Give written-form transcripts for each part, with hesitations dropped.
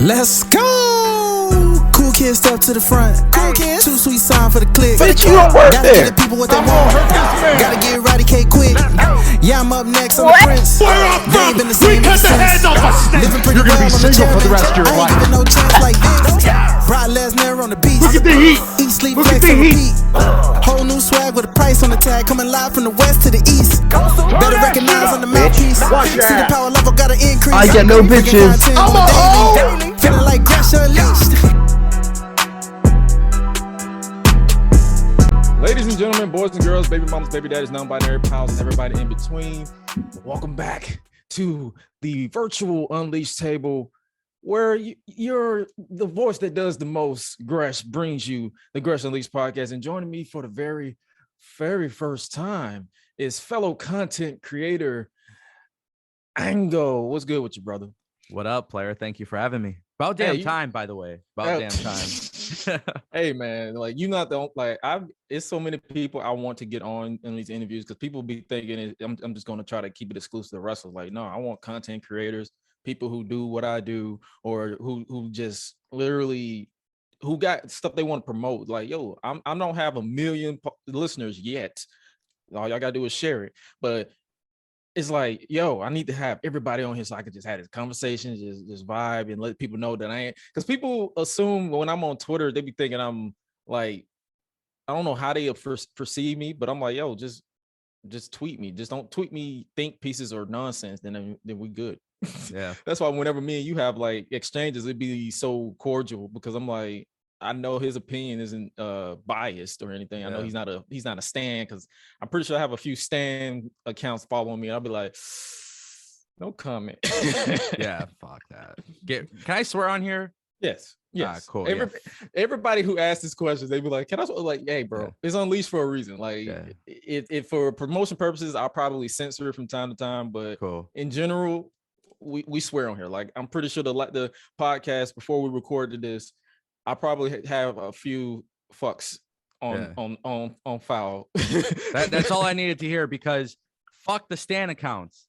Let's go! Cool kids step to the front. Cool kids. Too sweet sign for the click. Bitch, you don't work Gotta there. get the people what they want. Gotta get Roddy K quick. Yeah, I'm up next on the Prince. Where I'm They ain't from, been the we same cut the since. heads off a snake. Living pretty You're gonna well be on the single for the chair rest of your bench. I life. ain't giving no chance like this. Brock Lesnar on the beach. Look at the heat. Eat, sleep, Look at flex, the and heat. repeat. Whole new swag with a price on the tag. Coming live from the west to the east. Better recognize on the mouthpiece. Watch See the that. power level gotta increase. I get no bitches. I'm a hoe. Feeling like Gresh unleashed. Ladies and gentlemen, boys and girls, baby mamas, baby daddies, non-binary pals, and everybody in between, welcome back to the virtual Unleashed table, where you're the voice that does the most. Gresh brings you the Gresh Unleashed podcast, and joining me for the very first time is fellow content creator Ango. What's good with you, brother? What up, player? Thank you for having me. About damn time, by the way. About damn time. Hey man, like you not the like it's so many people I want to get on in these interviews because people be thinking I'm just going to try to keep it exclusive to wrestlers. Like, no, I want content creators, people who do what I do, or who just literally who got stuff they want to promote. Like, yo, I don't have 1 million listeners yet. All y'all gotta do is share it. But it's like, yo, I need to have everybody on here so I can just have this conversation, just vibe and let people know that I ain't, because people assume when I'm on Twitter, they be thinking I'm like, I don't know how they perceive me, but I'm like, yo, just tweet me. Just don't tweet me think pieces or nonsense, then we good. Yeah. That's why whenever me and you have like exchanges, it'd be so cordial because I'm like, I know his opinion isn't biased or anything. I know he's not a stan, because I'm pretty sure I have a few stan accounts following me. And I'll be like, no comment. Yeah, fuck that. Can I swear on here? Yes. Cool. Everybody who asks this question, they be like, can I swear? Like, hey, bro, it's Unleashed for a reason. Like, it for promotion purposes, I'll probably censor it from time to time, but cool. In general, we swear on here. Like, I'm pretty sure the podcast before we recorded this, I probably have a few fucks on file. That's all I needed to hear, because fuck the stan accounts.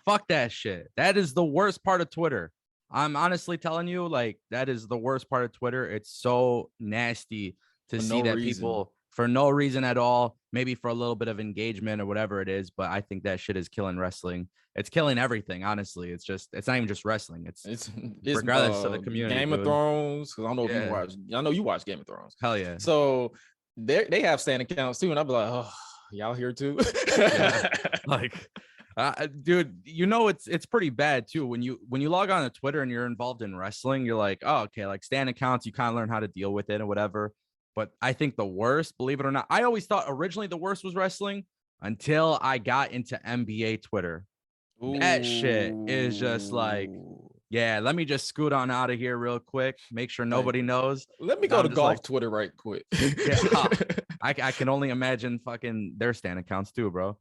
Fuck that shit. That is the worst part of Twitter. I'm honestly telling you, like, that is the worst part of Twitter. It's so nasty to see that people, for no reason at all, maybe for a little bit of engagement or whatever it is, but I think that shit is killing wrestling. It's killing everything, honestly. It's not even just wrestling. It's regardless of the community. Game of Thrones, because I don't know if you watch. I know you watch Game of Thrones. Hell yeah. So they have stan accounts too, and I'll be like, oh, y'all here too? Like, dude, you know, it's pretty bad too when you log on to Twitter and you're involved in wrestling. You're like, oh, okay, like stan accounts, you kind of learn how to deal with it or whatever. But I think the worst, believe it or not, I always thought originally the worst was wrestling until I got into NBA Twitter. Ooh. That shit is just like, yeah, let me just scoot on out of here real quick, make sure nobody knows. Let me go to golf Twitter right quick. Yeah, I can only imagine fucking their stan accounts too, bro.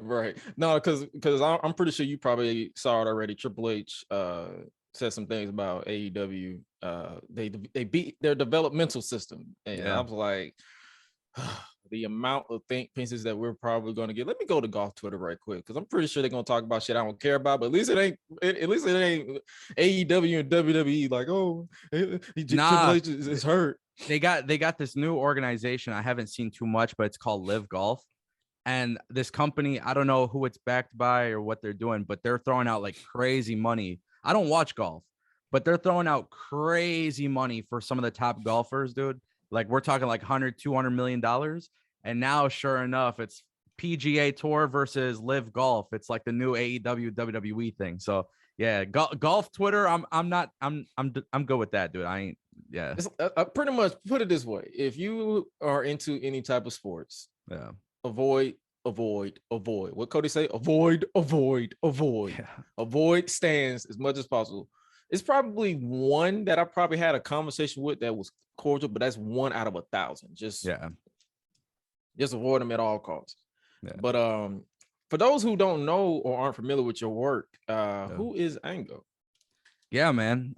Right. No, because I'm pretty sure you probably saw it already. Triple H said some things about AEW. They beat their developmental system, and I was like, the amount of think pieces that we're probably going to get. Let me go to golf Twitter right quick, because I'm pretty sure they're going to talk about shit I don't care about. But at least it ain't AEW and WWE. Like, oh, Triple H is hurt. They got this new organization. I haven't seen too much, but it's called Live Golf. And this company, I don't know who it's backed by or what they're doing, but they're throwing out like crazy money. I don't watch golf, but they're throwing out crazy money for some of the top golfers, dude. Like, we're talking like $100-200 million. And now, sure enough, it's PGA Tour versus Live Golf. It's like the new AEW WWE thing. So yeah, golf Twitter. I'm good with that, dude. I ain't. Yeah. I pretty much put it this way: if you are into any type of sports, avoid. What Cody say? Avoid. Yeah. Avoid stands as much as possible. It's probably one that I probably had a conversation with that was cordial, but that's 1 out of 1,000. Just avoid them at all costs. Yeah. But for those who don't know or aren't familiar with your work, who is Ango? Yeah, man.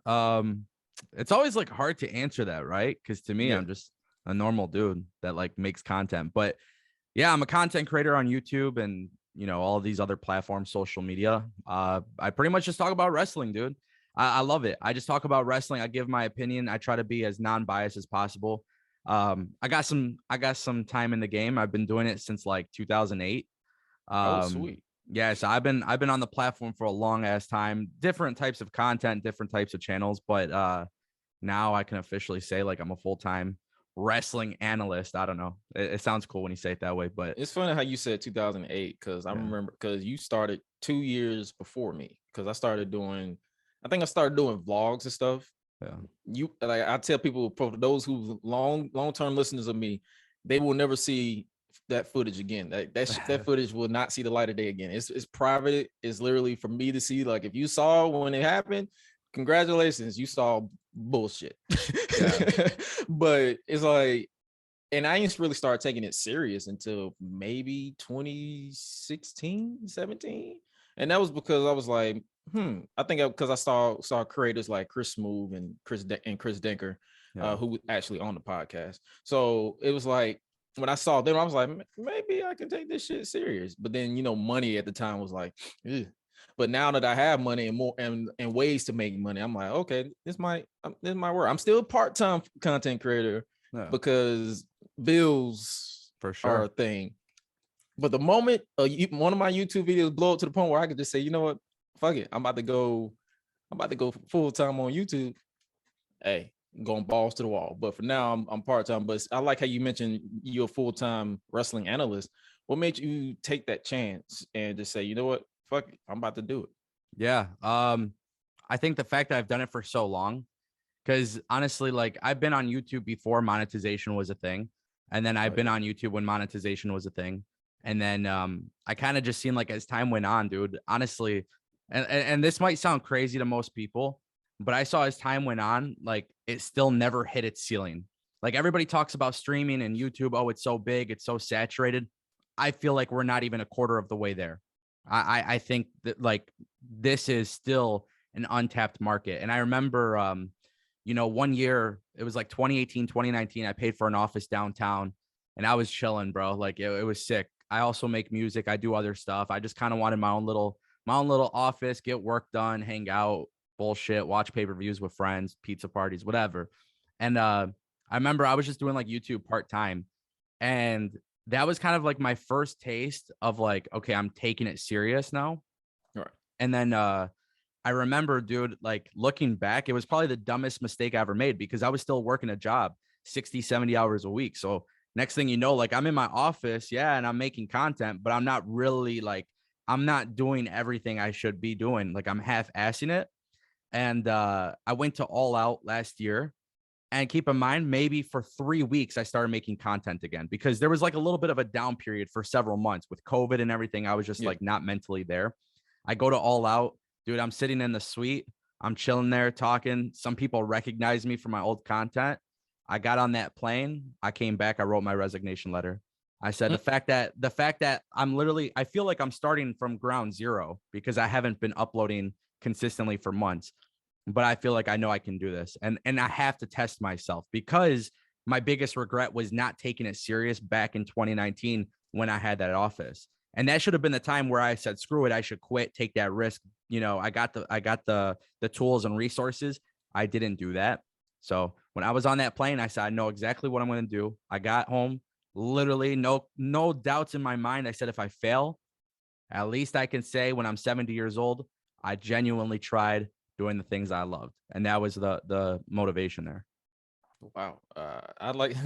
It's always like hard to answer that, right? Because to me, I'm just a normal dude that like makes content. But yeah, I'm a content creator on YouTube and, you know, all these other platforms, social media. I pretty much just talk about wrestling, dude. I love it. I just talk about wrestling. I give my opinion. I try to be as non-biased as possible. I got some time in the game. I've been doing it since like 2008. Oh, sweet. Yeah, so I've been on the platform for a long ass time, different types of content, different types of channels, but now I can officially say like I'm a full-time wrestling analyst. I don't know. It sounds cool when you say it that way, but It's funny how you said 2008 because I remember because you started 2 years before me because I started doing vlogs and stuff. yeah. You like I tell people for those who long-term listeners of me, they will never see that footage again. That footage will not see the light of day again. It's private. It's literally for me to see. Like if you saw when it happened, congratulations, you saw bullshit. Yeah. But it's like, and I didn't really start taking it serious until maybe 2016, 17. And that was because I was like, I think because I saw creators like Chris Smooth and Chris Denker, Yeah. who actually on the podcast. So it was like when I saw them, I was like, maybe I can take this shit serious. But then money at the time was like, ugh. But now that I have money and more and ways to make money, I'm like, okay, this might work. I'm still a part-time content creator because bills for are sure. a thing. But the moment one of my YouTube videos blow up to the point where I could just say, you know what, fuck it, I'm about to go full time on YouTube. Hey, I'm going balls to the wall. But for now, I'm part time. But I like how you mentioned you're a full time wrestling analyst. What made you take that chance and just say, you know what, fuck it, I'm about to do it? Yeah. I think the fact that I've done it for so long, because honestly, like I've been on YouTube before monetization was a thing. And then I've been on YouTube when monetization was a thing. And then I kind of just seen like as time went on, dude, honestly, and this might sound crazy to most people, but I saw as time went on, like it still never hit its ceiling. Like everybody talks about streaming and YouTube. Oh, it's so big. It's so saturated. I feel like we're not even a quarter of the way there. I think that like this is still an untapped market. And I remember, 1 year, it was like 2018, 2019, I paid for an office downtown and I was chilling, bro. Like it was sick. I also make music. I do other stuff. I just kind of wanted my own little office, get work done, hang out, bullshit, watch pay-per-views with friends, pizza parties, whatever. And I remember I was just doing like YouTube part-time. And that was kind of like my first taste of like, okay, I'm taking it serious now. Right. And then I remember, dude, like looking back, it was probably the dumbest mistake I ever made because I was still working a job 60, 70 hours a week. So next thing you know, like I'm in my office, yeah, and I'm making content, but I'm not really like, I'm not doing everything I should be doing. Like I'm half-assing it. And I went to All Out last year. And keep in mind, maybe for 3 weeks, I started making content again because there was like a little bit of a down period for several months with COVID and everything. I was just like not mentally there. I go to All Out, dude. I'm sitting in the suite. I'm chilling there talking. Some people recognize me from my old content. I got on that plane. I came back. I wrote my resignation letter. I said the fact that I feel like I'm starting from ground zero because I haven't been uploading consistently for months. But I feel like I know I can do this. And I have to test myself because my biggest regret was not taking it serious back in 2019 when I had that office. And that should have been the time where I said, screw it, I should quit, take that risk. I got the tools and resources. I didn't do that. So when I was on that plane, I said, I know exactly what I'm going to do. I got home, literally no doubts in my mind. I said, if I fail, at least I can say when I'm 70 years old, I genuinely tried doing the things I loved. And that was the motivation there. Wow. I like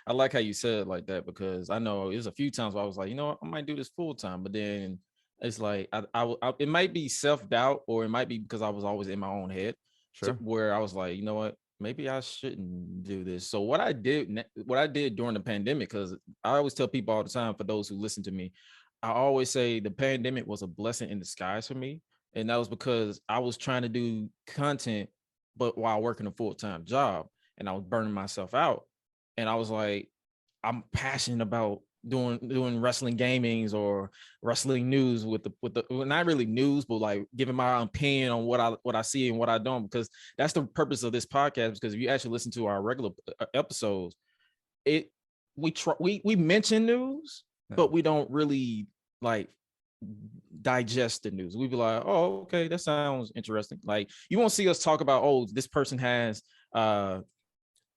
I like how you said it like that because I know there's a few times where I was like, you know what, I might do this full time, but then it's like I it might be self-doubt or it might be because I was always in my own head. Sure. Where I was like, you know what, maybe I shouldn't do this. So what I did during the pandemic, because I always tell people all the time, for those who listen to me, I always say the pandemic was a blessing in disguise for me. And that was because I was trying to do content, but while working a full-time job, and I was burning myself out. And I was like, I'm passionate about doing wrestling gamings or wrestling news with the not really news, but like giving my opinion on what I see and what I don't, because that's the purpose of this podcast. Because if you actually listen to our regular episodes, we mention news, but we don't really like digest the news. We'd be like, oh, okay, that sounds interesting. Like, you won't see us talk about, oh, this person has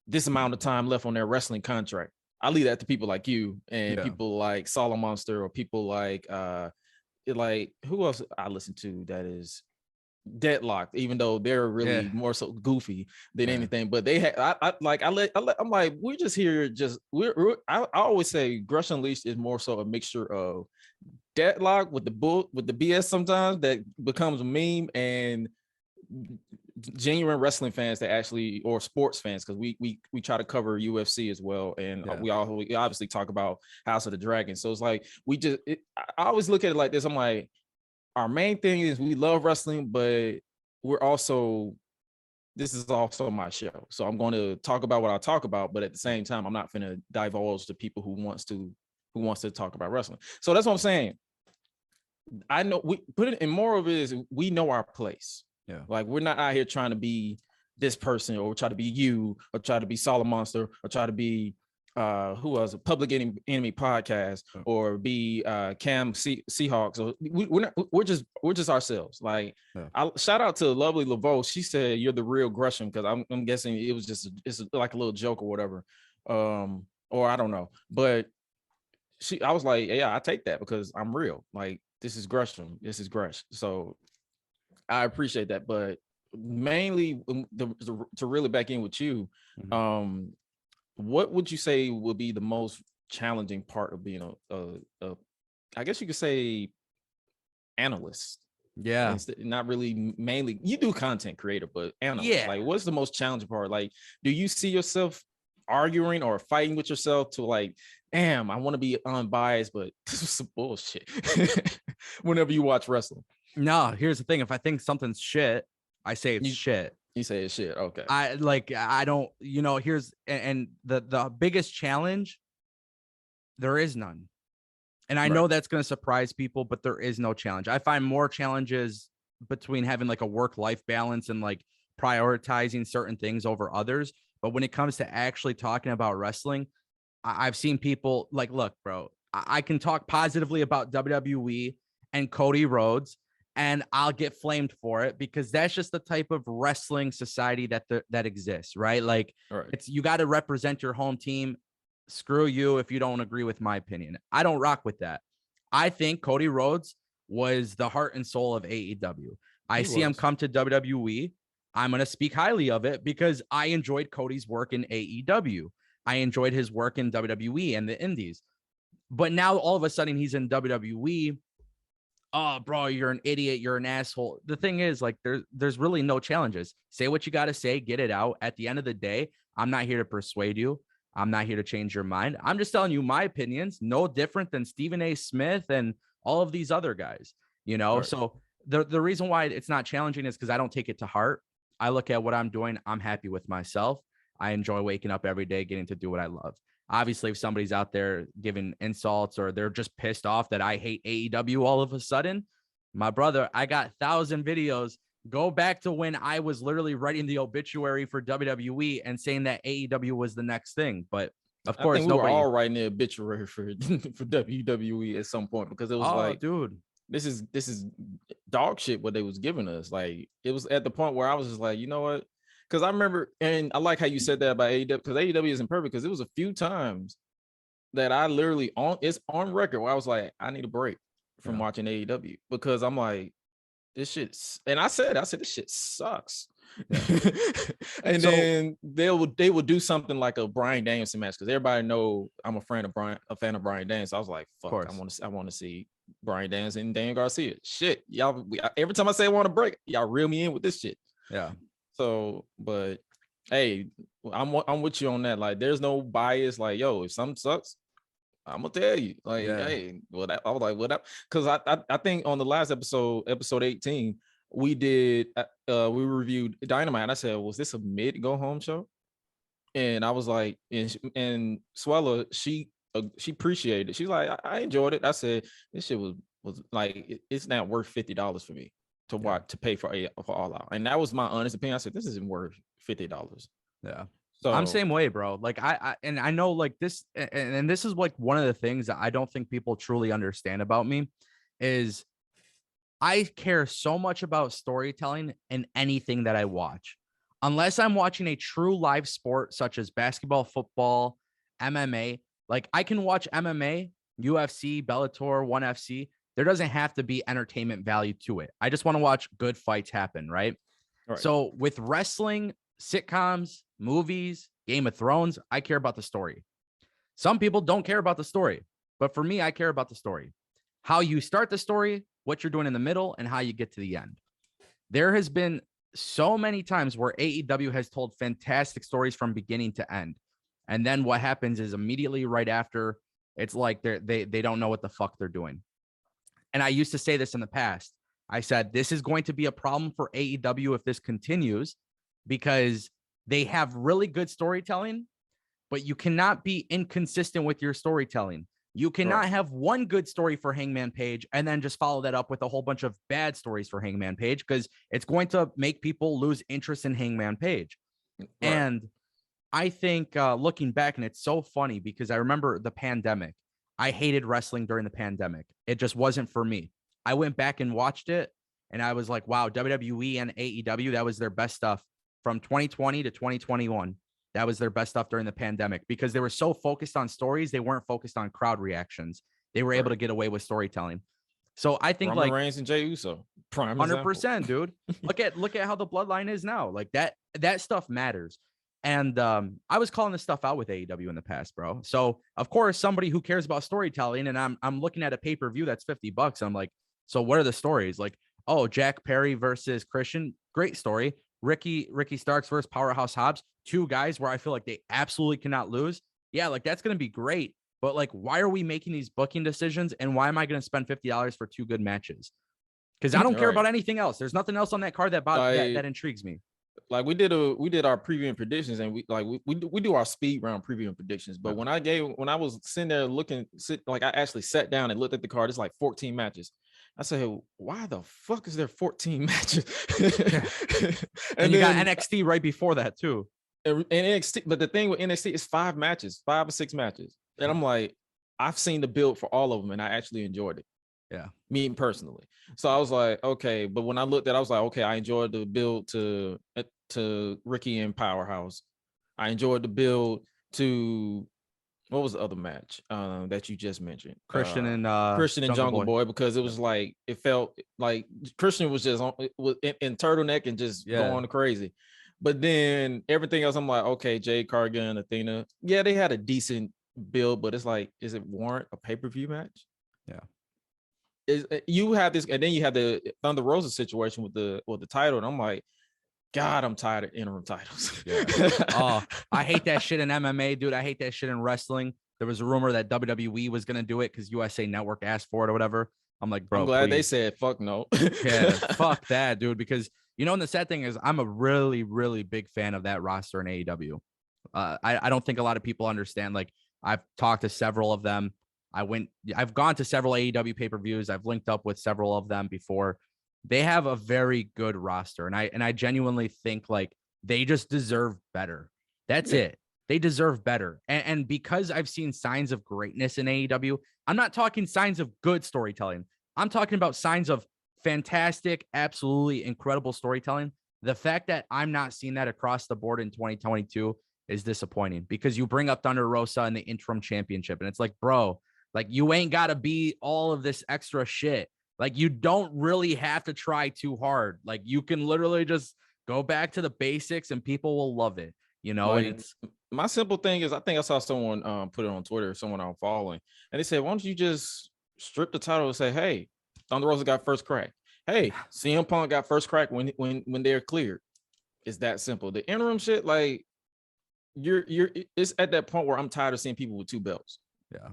this amount of time left on their wrestling contract. I leave that to people like you and people like Solid Monster, or people like who else I listen to that is deadlocked, even though they're really more so goofy than anything. But they had I'm like, we're just here, I always say Gresh Unleashed is more so a mixture of deadlock with the BS sometimes that becomes a meme, and genuine wrestling fans that actually, or sports fans, because we try to cover UFC as well, and we obviously talk about House of the Dragon. So it's like I always look at it like this. I'm like, our main thing is we love wrestling, but this is also my show, so I'm going to talk about what I talk about, but at the same time, I'm not going to divulge to people who wants to talk about wrestling. So that's what I'm saying. I know we put it in, more of it is we know our place. Yeah, like, we're not out here trying to be this person, or try to be you, or try to be Solid Monster, or try to be who else, a Public Enemy podcast, or be Cam Seahawks. So we're just ourselves. Like, I shout out to lovely Laveau. She said you're the real Gresham, because I'm guessing it was it's like a little joke or whatever, or I don't know, but I was like, yeah, I take that because I'm real. Like, this is Gresham, this is Gresh. So I appreciate that, but mainly to really back in with you, what would you say would be the most challenging part of being a I guess you could say, analyst? Yeah, not really. Mainly, you do content creator, but analyst. Yeah. Like, what's the most challenging part? Like, do you see yourself arguing or fighting with yourself to like, damn, I want to be unbiased, but this is some bullshit? Whenever you watch wrestling. No, here's the thing. If I think something's shit, I say it's shit. You say it's shit. Okay. I don't, here's, and the biggest challenge, there is none. And I know that's going to surprise people, but there is no challenge. I find more challenges between having like a work-life balance and like prioritizing certain things over others. But when it comes to actually talking about wrestling, I've seen people like, look, bro, I can talk positively about WWE and Cody Rhodes, and I'll get flamed for it because that's just the type of wrestling society that exists, right? Like, it's, you got to represent your home team. Screw you if you don't agree with my opinion. I don't rock with that. I think Cody Rhodes was the heart and soul of AEW. I see him come to WWE. I'm going to speak highly of it because I enjoyed Cody's work in AEW. I enjoyed his work in WWE and the Indies. But now all of a sudden he's in WWE. Oh, bro, you're an idiot. You're an asshole. The thing is, like, there's really no challenges. Say what you got to say. Get it out. At the end of the day, I'm not here to persuade you. I'm not here to change your mind. I'm just telling you my opinions. No different than Stephen A. Smith and all of these other guys, So the reason why it's not challenging is because I don't take it to heart. I look at what I'm doing. I'm happy with myself. I enjoy waking up every day, getting to do what I love. Obviously, if somebody's out there giving insults or they're just pissed off that I hate AEW all of a sudden, my brother, I got 1,000 videos. Go back to when I was literally writing the obituary for WWE and saying that AEW was the next thing. But of course, I think we were all writing the obituary for WWE at some point because it was dude, this is dog shit what they was giving us. Like, it was at the point where I was just like, you know what? Because I remember, and I like how you said that about AEW, because AEW isn't perfect, because it was a few times that I literally it's on record where I was like, I need a break from watching AEW because I'm like, this shit's, and I said this shit sucks. Yeah. And then they would do something like a Bryan Danielson match because everybody know I'm a fan of Bryan Danielson. So I was like, fuck, I want to see Bryan Danielson and Daniel Garcia. Shit, y'all. Every time I say I want a break, y'all reel me in with this shit. Yeah. So, but hey, I'm with you on that. Like, there's no bias. Like, yo, if something sucks, I'm gonna tell you. Like, hey, well, I was like, what up? Because I think on the last episode 18, we did we reviewed Dynamite. And I said, was this a mid go home show? And I was like, and Swella, she appreciated it. She's like, I enjoyed it. I said, this shit was like, it's not worth $50 for me to watch, to pay for All Out. And that was my honest opinion. I said, this isn't worth $50. Yeah. So I'm same way, bro. Like I know like this, and this is like one of the things that I don't think people truly understand about me is I care so much about storytelling in anything that I watch. Unless I'm watching a true live sport such as basketball, football, MMA, like I can watch MMA, UFC, Bellator, ONE FC. There doesn't have to be entertainment value to it. I just want to watch good fights happen, right? So with wrestling, sitcoms, movies, Game of Thrones, I care about the story. Some people don't care about the story, but for me, I care about the story. How you start the story, what you're doing in the middle, and how you get to the end. There has been so many times where AEW has told fantastic stories from beginning to end. And then what happens is immediately right after, it's like they don't know what the fuck they're doing. And I used to say this in the past. I said, this is going to be a problem for AEW if this continues, because they have really good storytelling, but you cannot be inconsistent with your storytelling. You cannot have one good story for Hangman Page and then just follow that up with a whole bunch of bad stories for Hangman Page, because it's going to make people lose interest in Hangman Page. And I think looking back, and it's so funny because I remember the pandemic. I hated wrestling during the pandemic. It just wasn't for me. I went back and watched it, and I was like, wow, WWE and AEW, that was their best stuff from 2020 to 2021. That was their best stuff during the pandemic because they were so focused on stories. They weren't focused on crowd reactions. They were able to get away with storytelling. So I think Roman Reigns and Jey Uso, prime 100%, dude. Look at how the bloodline is now. Like that stuff matters. And I was calling this stuff out with AEW in the past, bro. So of course, somebody who cares about storytelling, and I'm looking at a pay-per-view that's $50. I'm like, so what are the stories? Like, oh, Jack Perry versus Christian, great story. Ricky Starks versus Powerhouse Hobbs, two guys where I feel like they absolutely cannot lose. Yeah, like that's gonna be great. But like, why are we making these booking decisions? And why am I gonna spend $50 for two good matches? Because I don't care about anything else. There's nothing else on that card that intrigues me. Like we did our preview and predictions, and we do our speed round preview and predictions. But when I was sitting there like I actually sat down and looked at the card, it's like 14 matches. I said, why the fuck is there 14 matches? and you got NXT right before that too. And NXT, but the thing with NXT is 5 or 6 matches. And I'm like, I've seen the build for all of them, and I actually enjoyed it. Yeah, me personally. So I was like, okay. But when I looked at it, I was like, okay, I enjoyed the build to Ricky and Powerhouse. I enjoyed the build to what was the other match that you just mentioned? Christian and Jungle Boy, because it was like it felt like Christian was just in turtleneck and just going crazy. But then everything else, I'm like, okay, Jade Cargill and Athena, yeah, they had a decent build, but it's like, is it warrant a pay-per-view match? Yeah. You have this, and then you have the Thunder Rosa situation with the title, and I'm like, God, I'm tired of interim titles. Oh, I hate that shit in MMA, dude. I hate that shit in wrestling. There was a rumor that WWE was gonna do it because USA Network asked for it or whatever. I'm like, bro, I'm glad please. they said fuck no. Yeah, fuck that, dude. Because and the sad thing is, I'm a really, really big fan of that roster in AEW. I don't think a lot of people understand. Like, I've talked to several of them. I've gone to several AEW pay-per-views. I've linked up with several of them before. They have a very good roster. And I genuinely think like they just deserve better. That's it. They deserve better. And because I've seen signs of greatness in AEW, I'm not talking signs of good storytelling. I'm talking about signs of fantastic, absolutely incredible storytelling. The fact that I'm not seeing that across the board in 2022 is disappointing, because you bring up Thunder Rosa and the interim championship. And it's like, bro, like you ain't got to be all of this extra shit. Like you don't really have to try too hard. Like you can literally just go back to the basics and people will love it. Like, and it's my simple thing is, I think I saw someone put it on Twitter, someone I'm following, and they said, why don't you just strip the title and say, hey, Thunder Rosa got first crack. Hey, CM Punk got first crack when they're cleared. It's that simple. The interim shit, like it's at that point where I'm tired of seeing people with 2 belts. Yeah.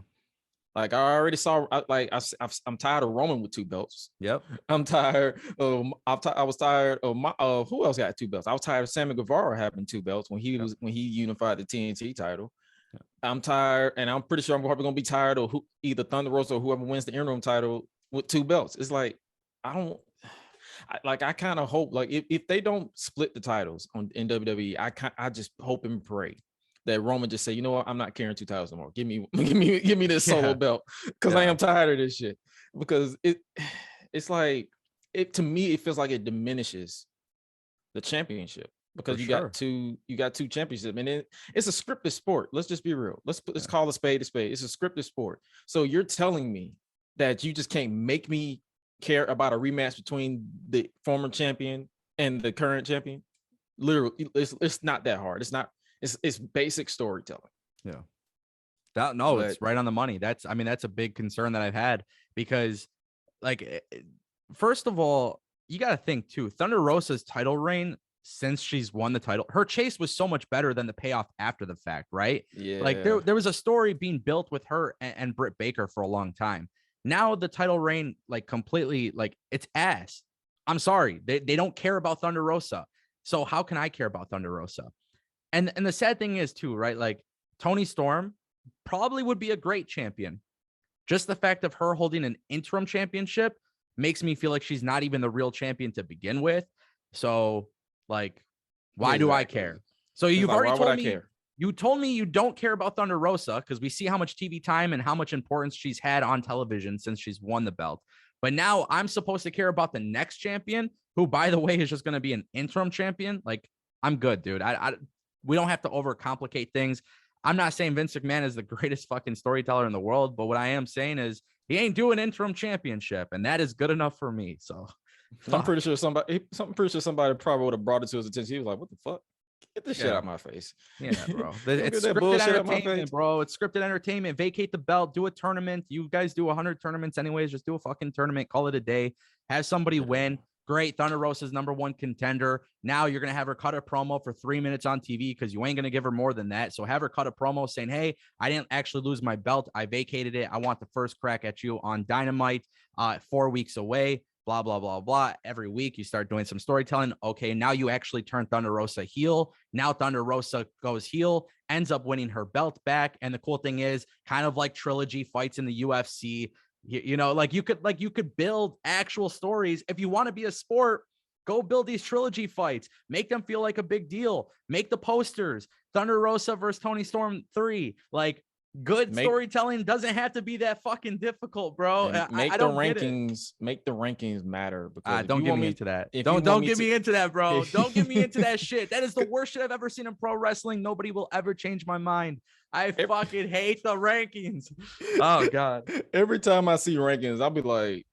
Like I already saw, I'm tired of Roman with 2 belts. Yep. I'm tired of. I was tired of who else got 2 belts. I was tired of Sammy Guevara having 2 belts when he unified the TNT title. Yep. I'm tired, and I'm pretty sure I'm probably gonna be tired of either Thunder Rosa or whoever wins the interim title with 2 belts. It's like I kind of hope, like if they don't split the titles in WWE, I just hope and pray that Roman just say, you know what, I'm not carrying 2 titles anymore. Give me this solo belt because I am tired of this shit. Because it's like to me it feels like it diminishes the championship because got two championships, and it's a scripted sport. Let's just be real. Let's call a spade a spade. It's a scripted sport. So you're telling me that you just can't make me care about a rematch between the former champion and the current champion? Literally, it's not that hard. It's basic storytelling. Yeah. It's right on the money. That's a big concern that I've had because, like, first of all, you got to think too, Thunder Rosa's title reign since she's won the title, her chase was so much better than the payoff after the fact, right? Yeah. Like there was a story being built with her and Britt Baker for a long time. Now the title reign, like, completely, like, it's ass. I'm sorry. They don't care about Thunder Rosa. So how can I care about Thunder Rosa? And the sad thing is too, right? Like, Toni Storm probably would be a great champion. Just the fact of her holding an interim championship makes me feel like she's not even the real champion to begin with. So, like, why do I care? So you've already told me, you told me you don't care about Thunder Rosa because we see how much TV time and how much importance she's had on television since she's won the belt. But now I'm supposed to care about the next champion, who, by the way, is just going to be an interim champion. Like, I'm good, dude. We don't have to overcomplicate things. I'm not saying Vince McMahon is the greatest fucking storyteller in the world, but what I am saying is he ain't doing interim championship, and that is good enough for me. So I'm pretty sure somebody probably would have brought it to his attention. He was like, "What the fuck? Get this shit out of my face." Yeah, bro. It's scripted entertainment, bro. It's scripted entertainment. Vacate the belt. Do a tournament. You guys do 100 tournaments anyways. Just do a fucking tournament. Call it a day. Have somebody win. Great. Thunder Rosa's #1 contender. Now you're going to have her cut a promo for 3 minutes on TV because you ain't going to give her more than that. So have her cut a promo saying, hey, I didn't actually lose my belt. I vacated it. I want the first crack at you on Dynamite 4 weeks away. Blah, blah, blah, blah. Every week you start doing some storytelling. Okay, now you actually turn Thunder Rosa heel. Now Thunder Rosa goes heel, ends up winning her belt back. And the cool thing is, kind of like trilogy fights in the UFC, you know, like you could build actual stories. If you want to be a sport, go build these trilogy fights, make them feel like a big deal, make the posters, Thunder Rosa versus Toni Storm 3, like, good storytelling doesn't have to be that fucking difficult, bro. Make the rankings matter. Because don't get me into that. Don't get me into that, bro. Don't get me into that shit. That is the worst shit I've ever seen in pro wrestling. Nobody will ever change my mind. I fucking hate the rankings. Oh god. Every time I see rankings, I'll be like,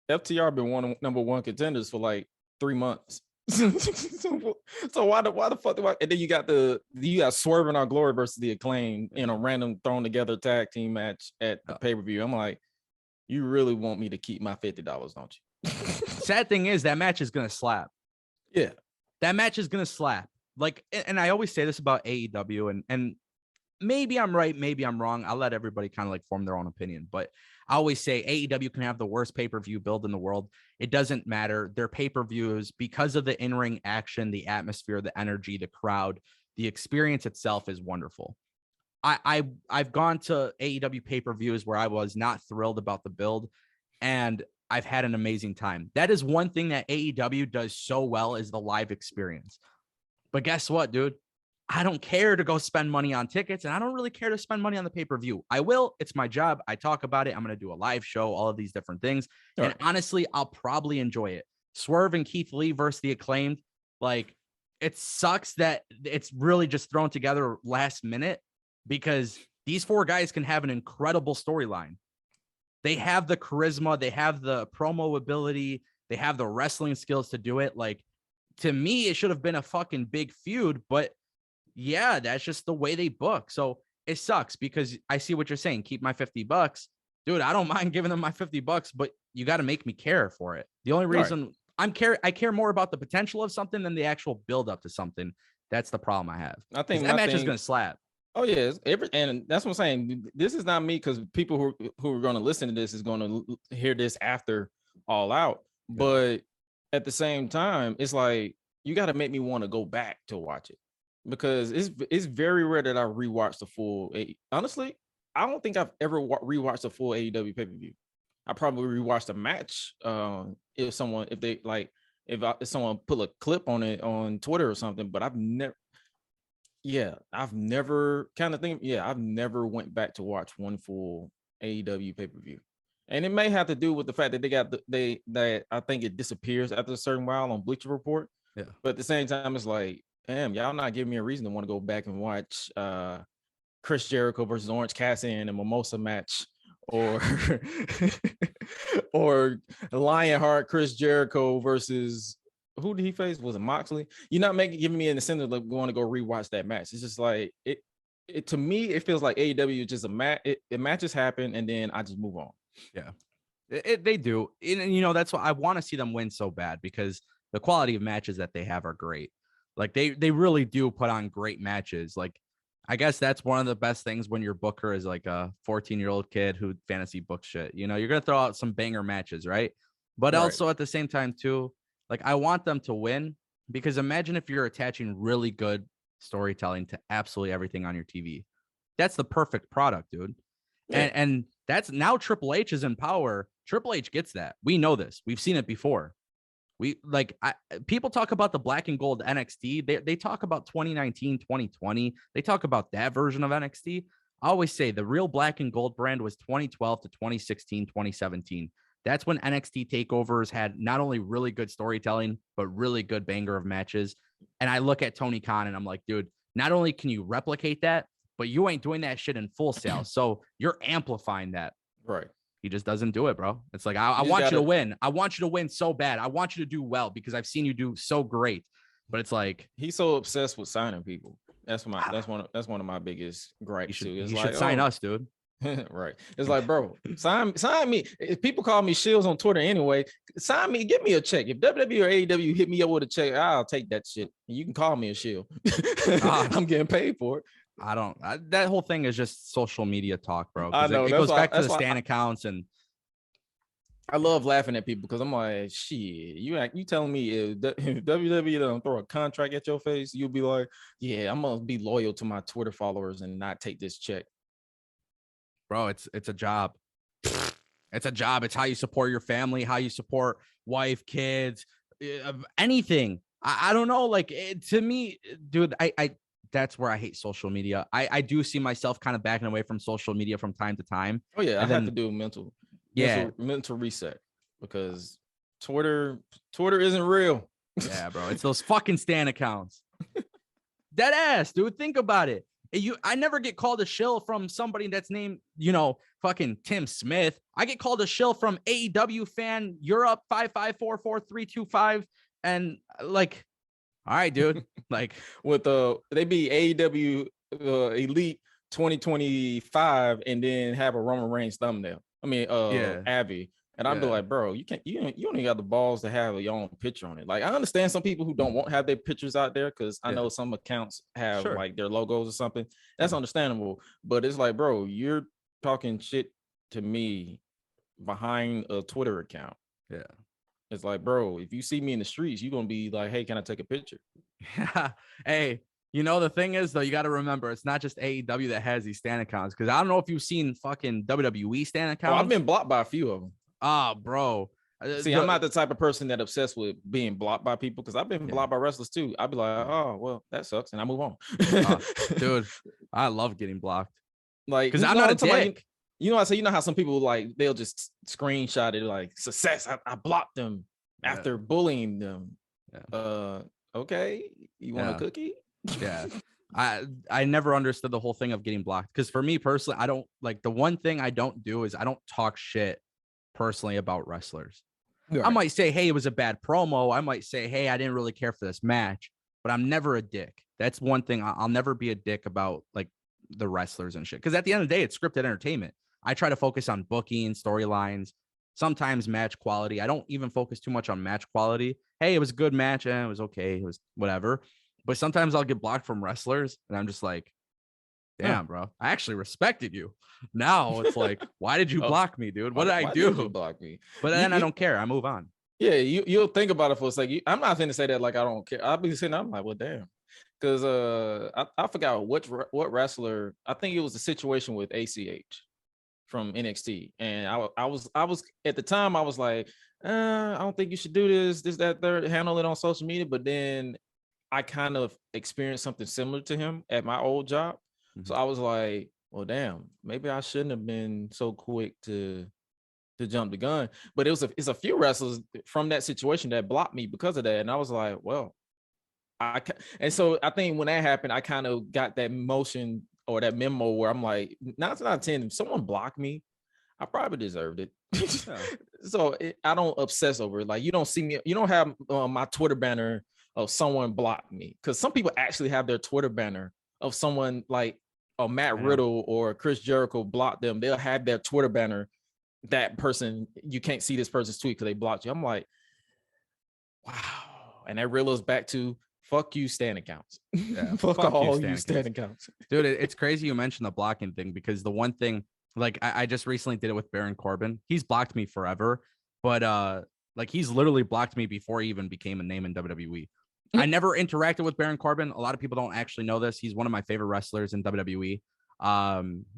FTR been #1 contenders for like 3 months. So why the fuck do I? And then you got Swerve in Our Glory versus the Acclaim in a random thrown together tag team match at the pay-per-view. I'm like, you really want me to keep my $50, don't you? Sad thing is that match is gonna slap. Yeah, that match is gonna slap. Like, and I always say this about AEW, and maybe I'm right, maybe I'm wrong. I'll let everybody kind of like form their own opinion, but I always say AEW can have the worst pay-per-view build in the world. It doesn't matter. Their pay-per-views, because of the in-ring action, the atmosphere, the energy, the crowd, the experience itself is wonderful. I've gone to AEW pay-per-views where I was not thrilled about the build, and I've had an amazing time. That is one thing that AEW does so well, is the live experience. But guess what, dude? I don't care to go spend money on tickets, and I don't really care to spend money on the pay-per-view. I will. It's my job. I talk about it. I'm going to do a live show, all of these different things. All and honestly, I'll probably enjoy it. Swerve and Keith Lee versus the Acclaimed. Like, it sucks that it's really just thrown together last minute, because these 4 guys can have an incredible storyline. They have the charisma. They have the promo ability. They have the wrestling skills to do it. Like, to me, it should have been a fucking big feud, but yeah, that's just the way they book. So it sucks, because I see what you're saying. Keep my $50. Dude, I don't mind giving them my $50, but you got to make me care for it. The only reason I care more about the potential of something than the actual build up to something. That's the problem I have. I think that match is going to slap. Oh yeah, and that's what I'm saying. This is not me, because people who are going to listen to this is going to hear this after All Out. But at the same time, it's like, you got to make me want to go back to watch it. Because it's very rare that I rewatch the full. Honestly, I don't think I've ever rewatched a full AEW pay-per-view. I probably rewatched a match if someone put a clip on it on Twitter or something. But I've never. Yeah, I've never kind of think. Yeah, I've never went back to watch one full AEW pay-per-view. And it may have to do with the fact that that I think it disappears after a certain while on Bleacher Report. Yeah. But at the same time, it's like, damn, y'all not giving me a reason to want to go back and watch Chris Jericho versus Orange Cassidy in a Mimosa match, or or Lionheart Chris Jericho versus who did he face? Was it Moxley? You're not giving me an incentive of going to go rewatch that match. It's just like it to me, it feels like AEW is just a match. It matches happen and then I just move on. Yeah, they do. And, you know, that's why I want to see them win so bad, because the quality of matches that they have are great. Like they really do put on great matches. Like, I guess that's one of the best things when your booker is like a 14-year-old kid who fantasy book shit. You know, you're going to throw out some banger matches, right? But Right. also at the same time too, like I want them to win, because imagine if you're attaching really good storytelling to absolutely everything on your TV. That's the perfect product, dude. Yeah. And that's now Triple H is in power. Triple H gets that. We know this. We've seen it before. People talk about the black and gold NXT. They talk about 2019, 2020. They talk about that version of NXT. I always say the real black and gold brand was 2012 to 2016, 2017. That's when NXT takeovers had not only really good storytelling, but really good banger of matches. And I look at Tony Khan and I'm like, dude, not only can you replicate that, but you ain't doing that shit in Full Sail. So you're amplifying that. Right. He just doesn't do it, bro. It's like, I want you to win. I want you to win so bad. I want you to do well because I've seen you do so great. But it's like, he's so obsessed with signing people. That's one of my biggest gripes too. You should sign us, dude. Right. It's like, bro, sign me. If people call me Shields on Twitter anyway, sign me, give me a check. If WWE or AEW hit me up with a check, I'll take that shit. You can call me a shield. I'm getting paid for it. That whole thing is just social media talk, bro. I know. It goes back to the Stan accounts, and I love laughing at people because I'm like, shit, you telling me if WWE don't throw a contract at your face, you'll be like, yeah, I'm gonna be loyal to my Twitter followers and not take this check. Bro, it's a job. It's a job. It's how you support your family, how you support wife, kids, anything. I don't know. Like, to me, dude, I that's where I hate social media. I do see myself kind of backing away from social media from time to time. Oh yeah, I have to do a mental reset because Twitter isn't real. Yeah, bro, it's those fucking Stan accounts. Dead ass, dude. Think about it. I never get called a shill from somebody that's named, fucking Tim Smith. I get called a shill from AEW fan Europe 5544325, and like, all right, dude. Like, with they be AEW Elite 2025 and then have a Roman Reigns thumbnail. I mean, Abby. And I'd be like, bro, you only got the balls to have your own picture on it. Like, I understand some people who don't want to have their pictures out there because I know some accounts have like their logos or something. That's understandable. But it's like, bro, you're talking shit to me behind a Twitter account. Yeah. It's like, bro, if you see me in the streets, you're gonna be like, hey, can I take a picture? Hey, the thing is, though, you got to remember, it's not just AEW that has these Stan accounts. Because I don't know if you've seen fucking WWE Stan accounts. Oh, I've been blocked by a few of them. Ah, bro. See, I'm not the type of person that obsessed with being blocked by people because I've been blocked by wrestlers too. I'd be like, oh, well, that sucks, and I move on. Dude, I love getting blocked. Like, because I'm not a dick. You know how some people like they'll just screenshot it like success. I blocked them after bullying them. Yeah. Okay, you want a cookie? Yeah. I never understood the whole thing of getting blocked because for me personally, I don't like, the one thing I don't do is I don't talk shit personally about wrestlers. Right. I might say, hey, it was a bad promo. I might say, hey, I didn't really care for this match, but I'm never a dick. That's one thing. I'll never be a dick about like the wrestlers and shit. Because at the end of the day, it's scripted entertainment. I try to focus on booking, storylines, sometimes match quality. I don't even focus too much on match quality. Hey, it was a good match. It was okay. It was whatever. But sometimes I'll get blocked from wrestlers and I'm just like, damn, bro, I actually respected you. Now it's like, why did you block me, dude? What did I do? Did you block me? But then I don't care. I move on. Yeah, you'll think about it for a second. I'm not going to say that like I don't care. I'll be sitting, I'm like, well, damn. Because I forgot what wrestler. I think it was a situation with ACH from NXT. And I was at the time, I was like, I don't think you should do this, that, third, handle it on social media. But then I kind of experienced something similar to him at my old job. So I was like, well, damn, maybe I shouldn't have been so quick to jump the gun. But it's a few wrestlers from that situation that blocked me because of that. And I was like, well, and so I think when that happened, I kind of got that motion or that memo where I'm like, 9 out of 10, if someone blocked me, I probably deserved it. So I don't obsess over it. Like, you don't see me, you don't have my Twitter banner of someone blocked me, because some people actually have their Twitter banner of someone like Matt Riddle or Chris Jericho blocked them. They'll have their Twitter banner, that person, you can't see this person's tweet because they blocked you. I'm like, wow. And that reels back to fuck you, stand accounts. Yeah, fuck all you stand accounts. Dude, it's crazy you mentioned the blocking thing, because the one thing, like, I just recently did it with Baron Corbin. He's blocked me forever, but like, he's literally blocked me before he even became a name in WWE. I never interacted with Baron Corbin. A lot of people don't actually know this. He's one of my favorite wrestlers in WWE.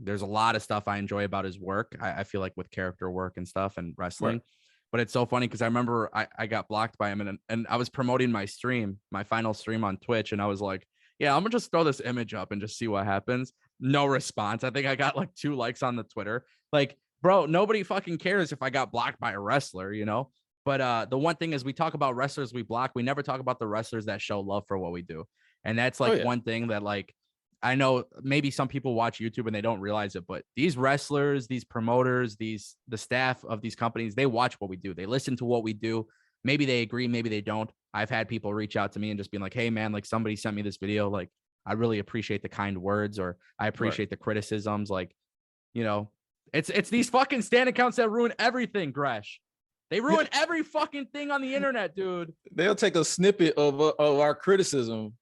There's a lot of stuff I enjoy about his work. I feel like with character work and stuff and wrestling. Right. But it's so funny because I remember I got blocked by him, and I was promoting my stream, my final stream on Twitch, and I was like, yeah, I'm gonna just throw this image up and just see what happens. No response. I think I got like 2 likes on the Twitter. Like, bro, nobody fucking cares if I got blocked by a wrestler, you know? But the one thing is, we talk about wrestlers we block. We never talk about the wrestlers that show love for what we do. And that's like one thing that, like, I know maybe some people watch YouTube and they don't realize it, but these wrestlers, these promoters, the staff of these companies, they watch what we do. They listen to what we do. Maybe they agree, maybe they don't. I've had people reach out to me and just be like, hey man, like, somebody sent me this video. Like, I really appreciate the kind words, or I appreciate the criticisms. Like, you know, it's these fucking stand accounts that ruin everything, Gresh. They ruin every fucking thing on the internet, dude. They'll take a snippet of our criticism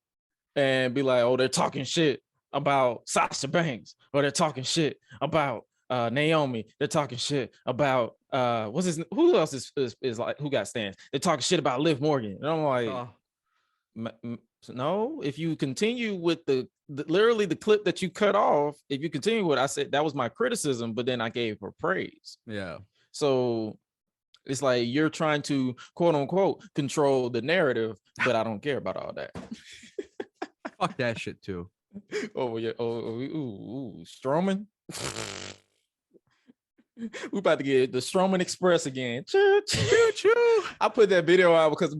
and be like, oh, they're talking shit about Sasha Banks, or they're talking shit about Naomi. They're talking shit about who else is like, who got stands? They're talking shit about Liv Morgan. And I'm like, no, if you continue with the literally the clip that you cut off, if you continue with, I said that was my criticism, but then I gave her praise. Yeah. So it's like you're trying to, quote unquote, control the narrative, but I don't care about all that. Fuck that shit too. Oh yeah. Strowman. We about to get the Strowman Express again. Choo, choo, choo. I put that video out because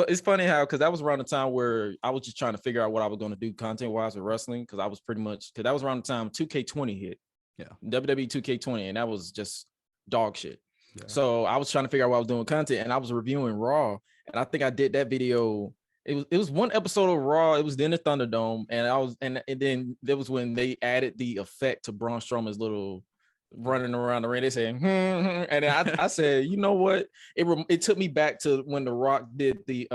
it's funny how, because that was around the time where I was just trying to figure out what I was going to do content wise with wrestling, because I was pretty much, because that was around the time 2K20 hit. Yeah. WWE 2K20, and that was just dog shit. Yeah. So I was trying to figure out what I was doing content, and I was reviewing Raw, and I think I did that video. It was one episode of Raw. It was in the Thunderdome, and then there was when they added the effect to Braun Strowman's little running around the ring. They said, and then I said, you know what? It took me back to when The Rock did the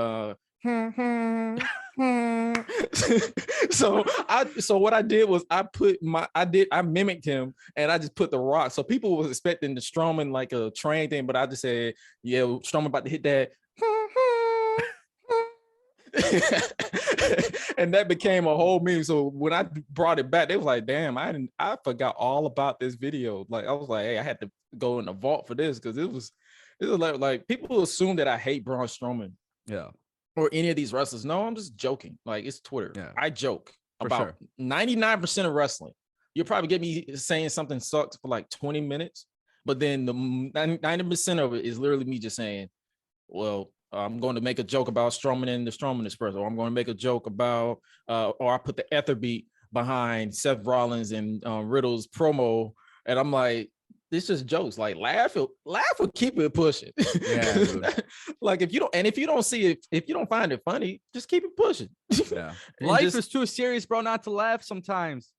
so what I did was I mimicked him, and I just put The Rock. So people was expecting the Strowman like a train thing, but I just said, yeah, Strowman about to hit that. And that became a whole meme. So when I brought it back, they was like, damn, I forgot all about this video. Like, I was like, hey, I had to go in the vault for this, because it was like people assume that I hate Braun Strowman. Yeah. Or any of these wrestlers. No, I'm just joking. Like, it's Twitter. Yeah. I joke about 99% of wrestling. You'll probably get me saying something sucks for like 20 minutes, but then the 90% of it is literally me just saying, well, I'm going to make a joke about Strowman and the Strowman Express, or I'm going to make a joke about, or I put the ether beat behind Seth Rollins and Riddle's promo, and I'm like, this is jokes. Like, laugh or keep it pushing. Yeah, like, if you don't see it, if you don't find it funny, just keep it pushing. Yeah, life is too serious, bro, not to laugh sometimes.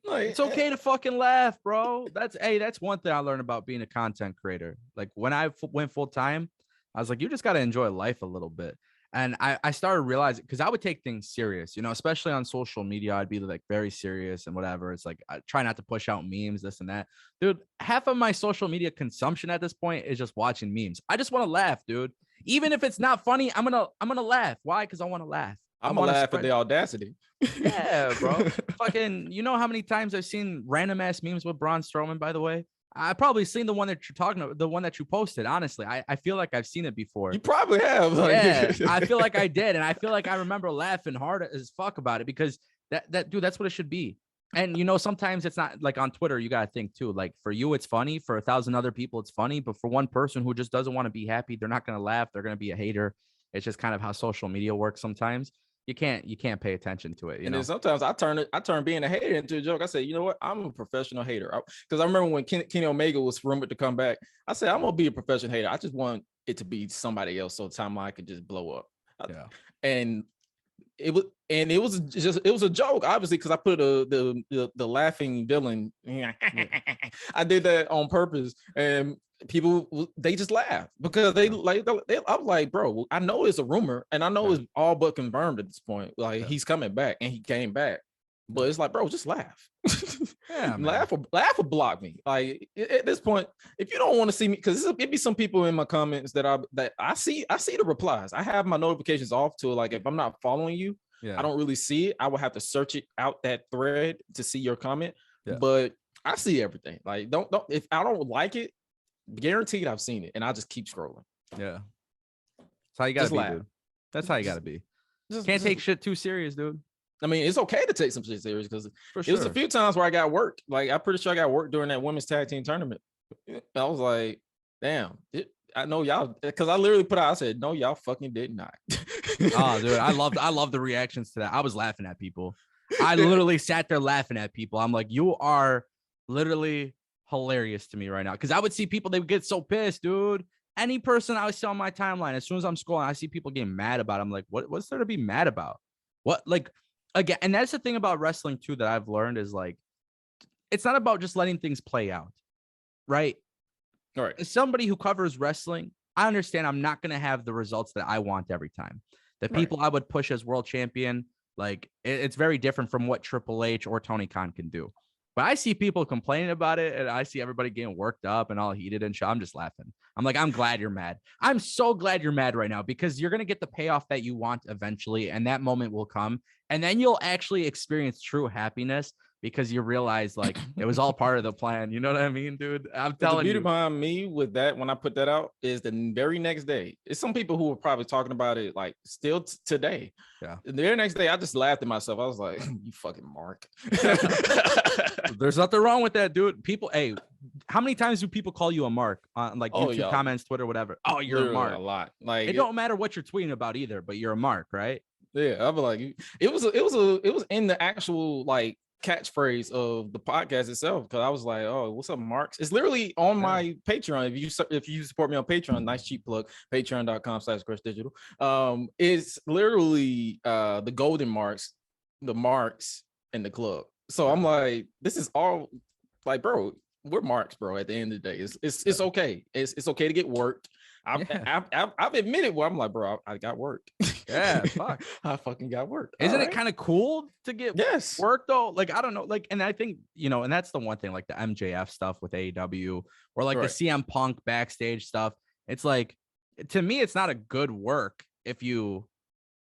Like, it's okay to fucking laugh, bro. That's one thing I learned about being a content creator. Like, when I went full time, I was like, you just got to enjoy life a little bit. And I started realizing, because I would take things serious, you know, especially on social media. I'd be like very serious and whatever. It's like, I try not to push out memes, this and that. Dude, half of my social media consumption at this point is just watching memes. I just want to laugh, dude. Even if it's not funny, I'm gonna laugh. Why? Because I want to laugh. I'm gonna laugh at the audacity. Yeah, bro. Fucking, you know how many times I've seen random ass memes with Braun Strowman, by the way? I probably seen the one that you're talking about, the one that you posted. Honestly, I feel like I've seen it before. You probably have. Like, yeah, I feel like I did, and I feel like I remember laughing hard as fuck about it because that dude, that's what it should be. And sometimes it's not like on Twitter. You gotta think too. Like for you, it's funny. For 1,000 other people, it's funny. But for one person who just doesn't want to be happy, they're not gonna laugh. They're gonna be a hater. It's just kind of how social media works. Sometimes you can't pay attention to it. Then sometimes I turn being a hater into a joke. I say, you know what? I'm a professional hater. Because I remember when Kenny Omega was rumored to come back. I said, I'm gonna be a professional hater. I just want it to be somebody else, so timeline could just blow up. Yeah. And it was a joke, obviously, because I put the laughing villain. I did that on purpose, and people, they just laugh because they I'm like, bro, I know it's a rumor, and I know it's all but confirmed at this point. Like he's coming back, and he came back, but it's like, bro, just laugh. Yeah, laugh or block me. Like at this point, if you don't want to see me, because it be some people in my comments that I see the replies. I have my notifications off to, like, if I'm not following you, I don't really see it. I will have to search it out, that thread, to see your comment. But I see everything. Like don't if I don't like it, guaranteed I've seen it, and I just keep scrolling. Yeah, that's how you gotta be, dude. That's how you gotta be. Can't take shit too serious, dude. I mean, it's okay to take some shit serious, because it was a few times where I got worked. Like, I'm pretty sure I got worked during that women's tag team tournament. I was like, damn, I know y'all, because I literally put out, I said, no, y'all fucking did not. Oh, dude, I love the reactions to that. I was laughing at people. I literally sat there laughing at people. I'm like, you are literally hilarious to me right now. Because I would see people, they would get so pissed, dude. Any person I see on my timeline, as soon as I'm scrolling, I see people getting mad about it. I'm like, what's there to be mad about? What, like, again, and that's the thing about wrestling too that I've learned is, like, it's not about just letting things play out, right? All right. As somebody who covers wrestling, I understand I'm not going to have the results that I want every time. The people I would push as world champion, like, it's very different from what Triple H or Tony Khan can do. But I see people complaining about it, and I see everybody getting worked up and all heated and shit. I'm just laughing. I'm like, I'm glad you're mad. I'm so glad you're mad right now, because you're going to get the payoff that you want eventually, and that moment will come. And then you'll actually experience true happiness, because you realize, like, it was all part of the plan. You know what I mean, dude? I'm telling you. The beauty behind me with that, when I put that out, is the very next day. It's some people who were probably talking about it, like, still today. Yeah. The very next day, I just laughed at myself. I was like, you fucking Mark. There's nothing wrong with that, dude. People, hey, how many times do people call you a Mark on, like, YouTube comments, Twitter, whatever? Oh, you're a Mark. A lot. Like, it don't matter what you're tweeting about either, but you're a Mark, right? Yeah, I'll be like, it was in the actual, like, catchphrase of the podcast itself, because I was like, oh, what's up, Marks? It's literally on my Patreon. If you support me on Patreon, nice cheap plug, patreon.com/Gresh it's literally the golden marks, the marks, and the club. So I'm like, this is all, like, bro, we're marks, bro. At the end of the day, it's okay. It's okay to get worked. I've admitted where I'm like, bro, I got worked. Yeah, fuck. I fucking got worked. Isn't it kind of cool to get work though? Like, I don't know. Like, and I think, and that's the one thing, like the MJF stuff with AEW, or like the CM Punk backstage stuff. It's like, to me, it's not a good work if you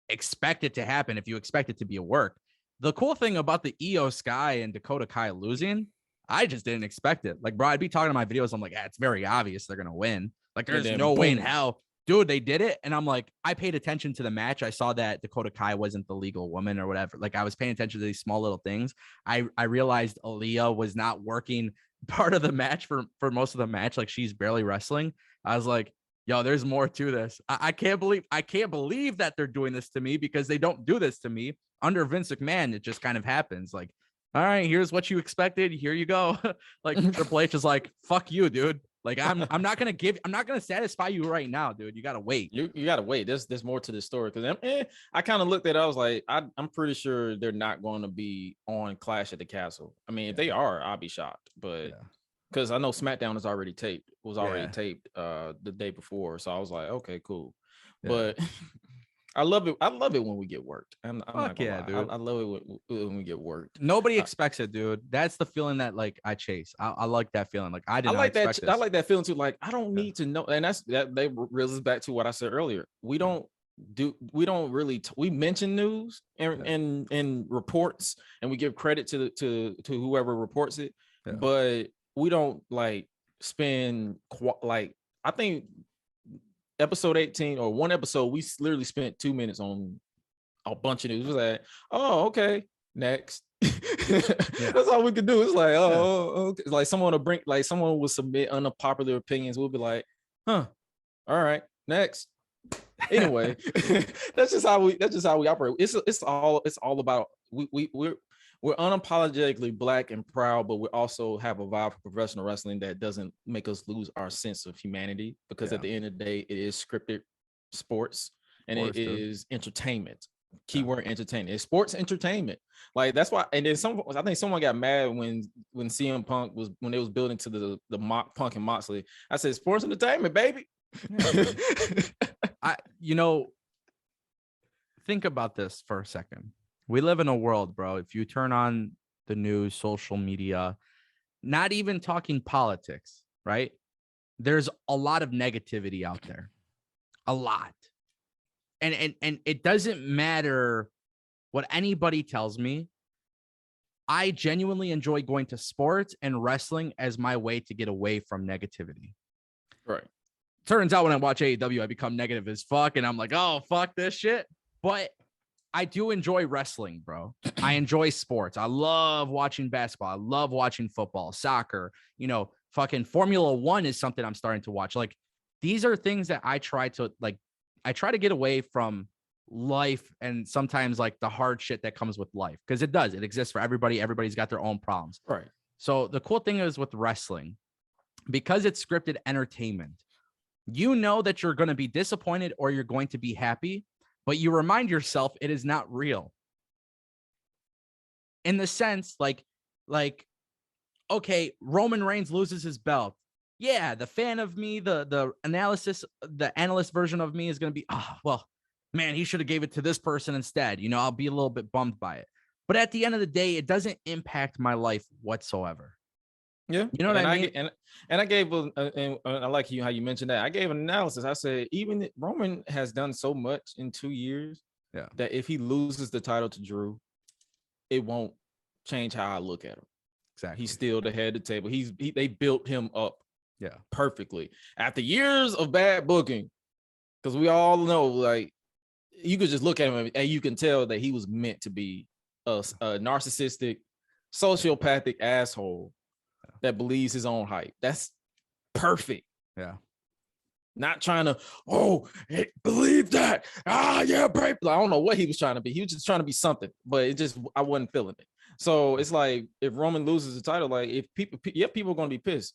expect it to happen, if you expect it to be a work. The cool thing about the Io Sky and Dakota Kai losing, I just didn't expect it. Like, bro, I'd be talking to my videos. I'm like, it's very obvious they're going to win. Like, there's no way in hell. Dude, they did it. And I'm like, I paid attention to the match. I saw that Dakota Kai wasn't the legal woman or whatever. Like, I was paying attention to these small little things. I realized Aaliyah was not working part of the match for most of the match. Like, she's barely wrestling. I was like, yo, there's more to this. I can't believe that they're doing this to me, because they don't do this to me. Under Vince McMahon, it just kind of happens. Like, all right, here's what you expected. Here you go. Like, Triple H is like, fuck you, dude. Like, I'm not gonna satisfy you right now, dude. You gotta wait. You gotta wait. There's more to the story, because I kind of looked at it. I was like, I'm pretty sure they're not going to be on Clash at the Castle. I mean, if they are, I'll be shocked. But because I know SmackDown was already taped the day before, so I was like, okay, cool. But I love it. I love it when we get worked. I'm not gonna lie. Dude. I love it when we get worked. Nobody expects it, dude. That's the feeling that, like, I chase. I like that feeling. Like, I like that. I like that feeling too. Like, I don't need to know. And that they reels back to what I said earlier. We don't really we mention news and reports, and we give credit to whoever reports it. But we don't like spend like, I think episode 18 or one episode, we literally spent 2 minutes on a bunch of news. It was like, oh, okay, next. That's all we could do. It's like, oh, okay. Like someone will bring, like someone will submit unpopular opinions. We'll be like, huh, all right, next. Anyway, that's just how we operate. It's all about we're unapologetically Black and proud, but we also have a vibe for professional wrestling that doesn't make us lose our sense of humanity, because at the end of the day, it is scripted sports and it is entertainment. Keyword entertainment. It's sports entertainment. Like that's why. And then I think someone got mad when CM Punk was, when they was building to the mock Punk and Moxley. I said sports entertainment, baby. Think about this for a second. We live in a world, bro. If you turn on the news, social media, not even talking politics, right? There's a lot of negativity out there. A lot. And it doesn't matter what anybody tells me. I genuinely enjoy going to sports and wrestling as my way to get away from negativity. Right. Turns out when I watch AEW, I become negative as fuck. And I'm like, oh, fuck this shit. But I do enjoy wrestling, bro. I enjoy sports. I love watching basketball. I love watching football, soccer. Fucking Formula 1 is something I'm starting to watch. Like, these are things that I try to get away from life and sometimes like the hard shit that comes with life, because it exists for everybody. Everybody's got their own problems. Right. So the cool thing is with wrestling, because it's scripted entertainment, you know that you're going to be disappointed or you're going to be happy, but you remind yourself it is not real. In the sense, like, okay, Roman Reigns loses his belt. Yeah, the fan of me, the analyst version of me is going to be, oh, well, man, he should have gave it to this person instead. I'll be a little bit bummed by it. But at the end of the day, it doesn't impact my life whatsoever. Yeah, you know what I mean. And I gave and I like how you mentioned that. I gave an analysis. I said even Roman has done so much in 2 years, that if he loses the title to Drew, it won't change how I look at him. Exactly. He's still the head of the table. They built him up, perfectly after years of bad booking, because we all know, like, you could just look at him and you can tell that he was meant to be a narcissistic, sociopathic asshole that believes his own hype. That's perfect. Yeah. Not trying to, believe that. Yeah, babe. I don't know what he was trying to be. He was just trying to be something, but I wasn't feeling it. So it's like, if Roman loses the title, like, if people are going to be pissed.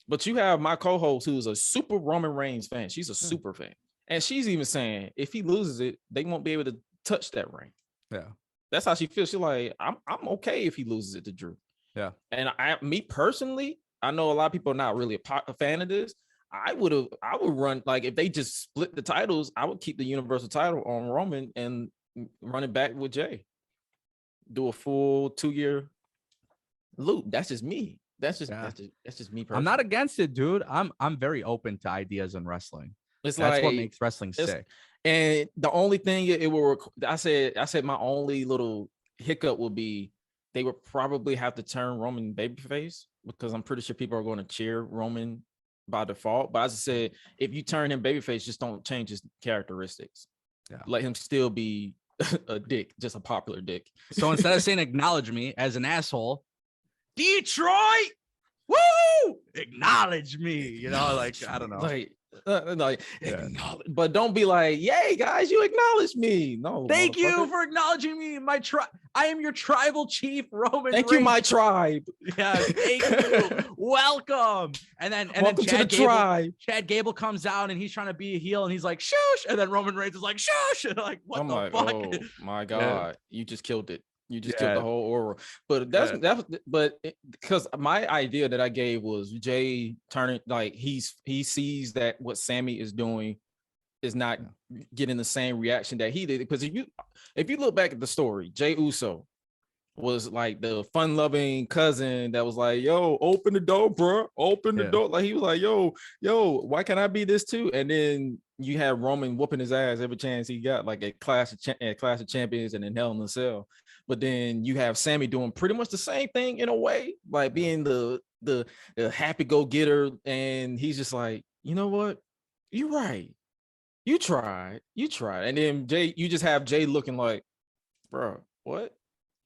But you have my co-host who's a super Roman Reigns fan. She's a super fan. And she's even saying if he loses it, they won't be able to touch that ring. Yeah. That's how she feels. She's like, I'm okay if he loses it to Drew. Yeah. And me personally, I know a lot of people are not really a fan of this. I would run, like, if they just split the titles, I would keep the Universal title on Roman and run it back with Jay. Do a full 2-year loop. That's just me. That's just me personally. I'm not against it, dude. I'm very open to ideas in wrestling. That's what makes wrestling sick. And the only thing it will, I said my only little hiccup would be they would probably have to turn Roman babyface, because I'm pretty sure people are going to cheer Roman by default. But as I said, if you turn him babyface, just don't change his characteristics. Yeah. Let him still be a dick, just a popular dick. So instead of saying acknowledge me as an asshole, Detroit, woo, acknowledge me. Like, I don't know. But don't be like, yay, guys, you acknowledge me. No, thank you for acknowledging me. My tribe. I am your tribal chief, Roman. Thank you, my tribe. Yeah, thank you. Welcome. And then Chad Gable comes out and he's trying to be a heel and he's like, shush. And then Roman Reigns is like, shush. And like, what the fuck? Oh my God, you just killed it. You just killed the whole aura. But but because my idea that I gave was Jay turning, like, he sees that what Sammy is doing is not getting the same reaction that he did. Because if you look back at the story, Jay Uso was like the fun-loving cousin that was like, yo, open the door, bro. Open the door. Like, he was like, yo, why can't I be this too? And then you have Roman whooping his ass every chance he got, like at Clash of Champions and in Hell in a Cell. But then you have Sammy doing pretty much the same thing in a way, like being the the happy go getter, and he's just like, you know what, you're right, you tried, and then Jay, you just have Jay looking like, bro, what,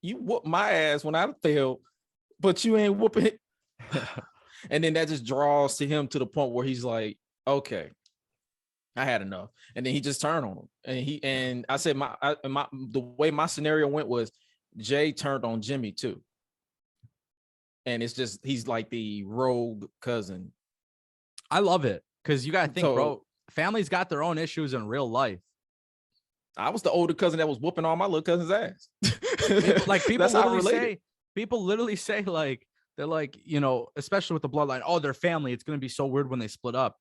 you whooped my ass when I failed, but you ain't whooping it. And then that just draws to him to the point where he's like, okay, I had enough. And then he just turned on him. And I said the way my scenario went was Jay turned on Jimmy too. And it's just, he's like the rogue cousin. I love it because you gotta think, bro, families got their own issues in real life. I was the older cousin that was whooping all my little cousin's ass. People literally say like, they're like, you know, especially with the bloodline, oh, they're family. It's going to be so weird when they split up.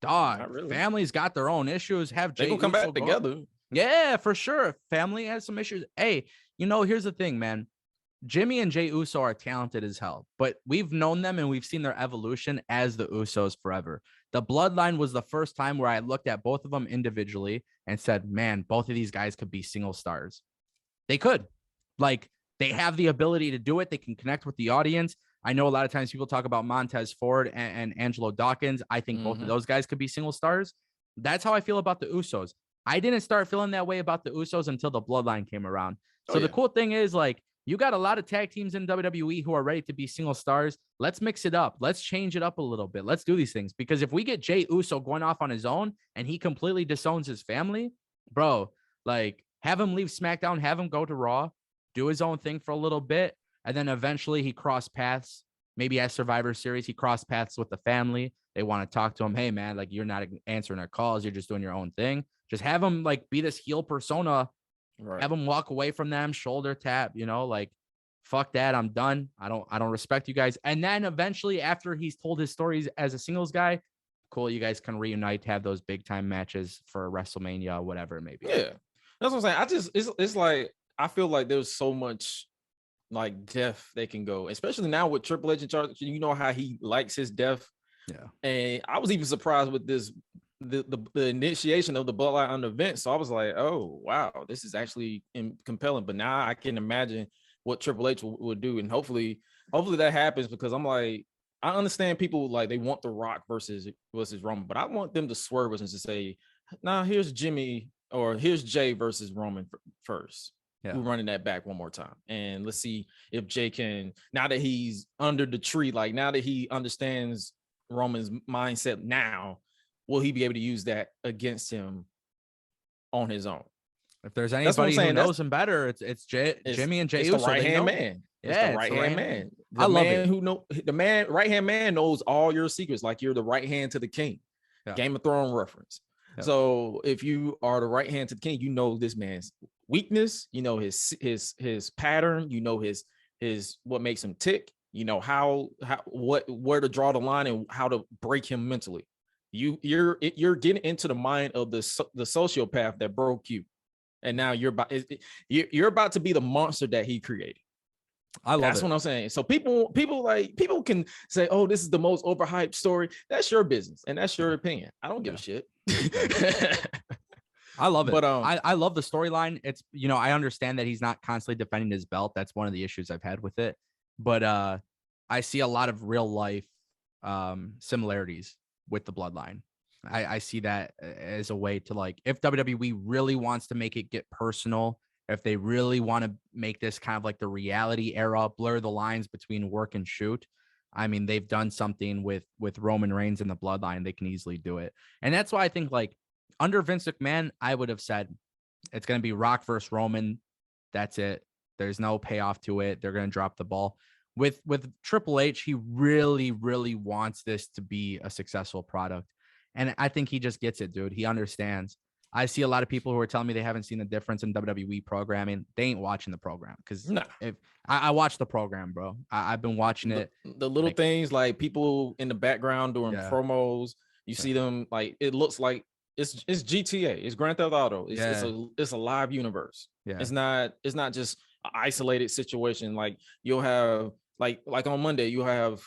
Dog, really. Families got their own issues. Have Jay Uso come back together. Yeah, for sure. Family has some issues. Hey, you know, here's the thing, man. Jimmy and Jey Uso are talented as hell, but we've known them and we've seen their evolution as the Usos forever. The bloodline was the first time where I looked at both of them individually and said, man, both of these guys could be single stars. They could. Like, they have the ability to do it. They can connect with the audience. I know a lot of times people talk about Montez Ford and Angelo Dawkins. I think both of those guys could be single stars. That's how I feel about the Usos. I didn't start feeling that way about the Usos until the bloodline came around. So the cool thing is, like, you got a lot of tag teams in WWE who are ready to be single stars. Let's mix it up. Let's change it up a little bit. Let's do these things. Because if we get Jey Uso going off on his own and he completely disowns his family, bro, like, have him leave SmackDown, have him go to Raw, do his own thing for a little bit. And then eventually he crossed paths, maybe at Survivor Series, he crossed paths with the family. They want to talk to him. Hey, man, like, you're not answering our calls. You're just doing your own thing. Just have him, like, be this heel persona. Right. Have him walk away from them, shoulder tap, you know, like, fuck that. I'm done. I don't respect you guys. And then eventually, after he's told his stories as a singles guy, cool, you guys can reunite, have those big time matches for WrestleMania, whatever it may be. Yeah. That's what I'm saying. It's like, I feel like there's so much like depth they can go, especially now with Triple H in charge. You know how he likes his depth. Yeah. And I was even surprised with this, the initiation of the Bloodline on the event. So I was like, oh wow, this is actually compelling. But now I can imagine what Triple H will do, and hopefully that happens, because I'm like, I understand people like they want The Rock versus Roman, but I want them to swerve us and to say, nah, here's Jimmy or here's Jay versus Roman first. Yeah. We're running that back one more time, and let's see if Jay can, now that he's under the tree, like now that he understands Roman's mindset, now will he be able to use that against him on his own? If there's anybody who knows him better, it's Jimmy and Jey Uso. It's the right hand man. Yeah, it's the right hand man. I love it. The right hand man knows all your secrets. Like, you're the right hand to the king. Yeah. Game of Thrones reference. Yeah. So if you are the right hand to the king, you know this man's weakness. You know his pattern. You know his what makes him tick. You know where to draw the line and how to break him mentally. You're getting into the mind of the sociopath that broke you. And now you're about to be the monster that he created. I love That's what I'm saying. So people can say, oh, this is the most overhyped story. That's your business and that's your opinion. I don't give a shit. I love it. But I love the storyline. It's, you know, I understand that he's not constantly defending his belt. That's one of the issues I've had with it. But I see a lot of real life similarities with the bloodline. I see that as a way to, like, if WWE really wants to make it get personal, if they really want to make this kind of like the reality era, blur the lines between work and shoot. I mean, they've done something with Roman Reigns and the bloodline. They can easily do it. And that's why I think, like, under Vince McMahon, I would have said it's going to be Rock versus Roman. That's it. There's no payoff to it. They're going to drop the ball. With Triple H, he really, really wants this to be a successful product. And I think he just gets it, dude. He understands. I see a lot of people who are telling me they haven't seen the difference in WWE programming. They ain't watching the program, because if I watch the program, bro. I've been watching it. The little things, like people in the background doing promos. You see them, like, it looks like it's GTA. It's Grand Theft Auto. It's a live universe. Yeah. It's not just an isolated situation. Like, you'll have like on Monday, you have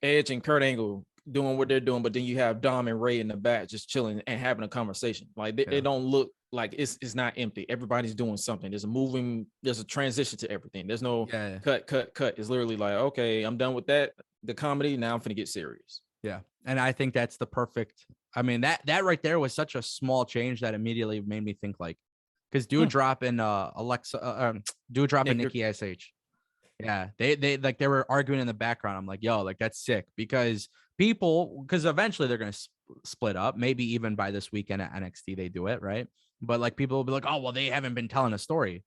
Edge and Kurt Angle doing what they're doing, but then you have Dom and Ray in the back just chilling and having a conversation. Like, they don't look like it's not empty. Everybody's doing something. There's a transition to everything. There's no cut. It's literally like, okay, I'm done with that. the comedy. Now I'm finna get serious. Yeah. And I think that's the perfect. I mean, that right there was such a small change that immediately made me think like, because Dewdrop and Dewdrop and Nick, Nikki SH. Yeah. They were arguing in the background. I'm like, yo, like that's sick because eventually they're going to split up. Maybe even by this weekend at NXT, they do it. Right. But like people will be like, oh, well, they haven't been telling a story.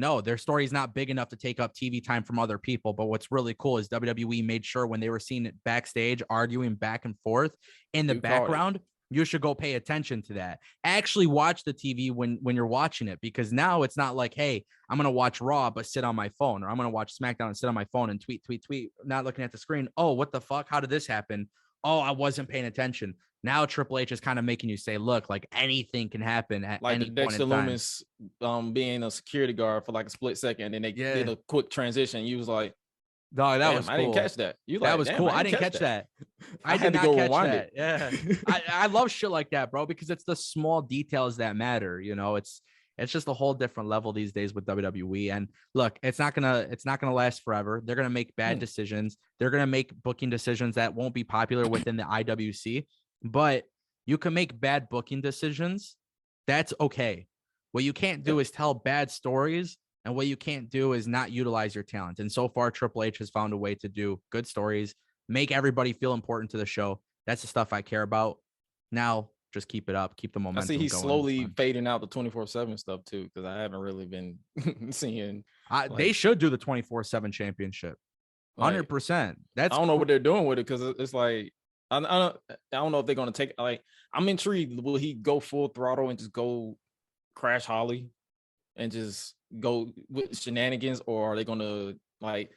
No, their story is not big enough to take up TV time from other people. But what's really cool is WWE made sure when they were seen it backstage arguing back and forth in the background, you should go pay attention to that. Actually watch the TV when you're watching it, because now it's not like, hey, I'm going to watch Raw, but sit on my phone, or I'm going to watch SmackDown and sit on my phone and tweet, not looking at the screen. Oh, what the fuck? How did this happen? Oh, I wasn't paying attention. Now Triple H is kind of making you say, look, like anything can happen at like any the point Dexter in time. Loomis being a security guard for like a split second, and then they did a quick transition. You was like, dog, that was cool. I didn't catch that. That was cool. I didn't catch that. I did not catch that. Yeah. I love shit like that, bro, because it's the small details that matter. You know, it's just a whole different level these days with WWE. And look, it's not gonna last forever. They're gonna make bad decisions. They're gonna make booking decisions that won't be popular within the IWC. But you can make bad booking decisions. That's okay. What you can't do is tell bad stories. And what you can't do is not utilize your talent. And so far, Triple H has found a way to do good stories, make everybody feel important to the show. That's the stuff I care about. Now, just keep it up. Keep the momentum. I see he's going. slowly fading out the 24/7 stuff too, because I haven't really been seeing. They should do the 24/7 championship. 100%. I don't know what they're doing with it, because it's like I don't know if they're gonna take, like, I'm intrigued. Will he go full throttle and just go crash Holly and just go with shenanigans, or are they gonna, like,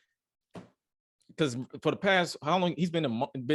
because for the past, how long he's been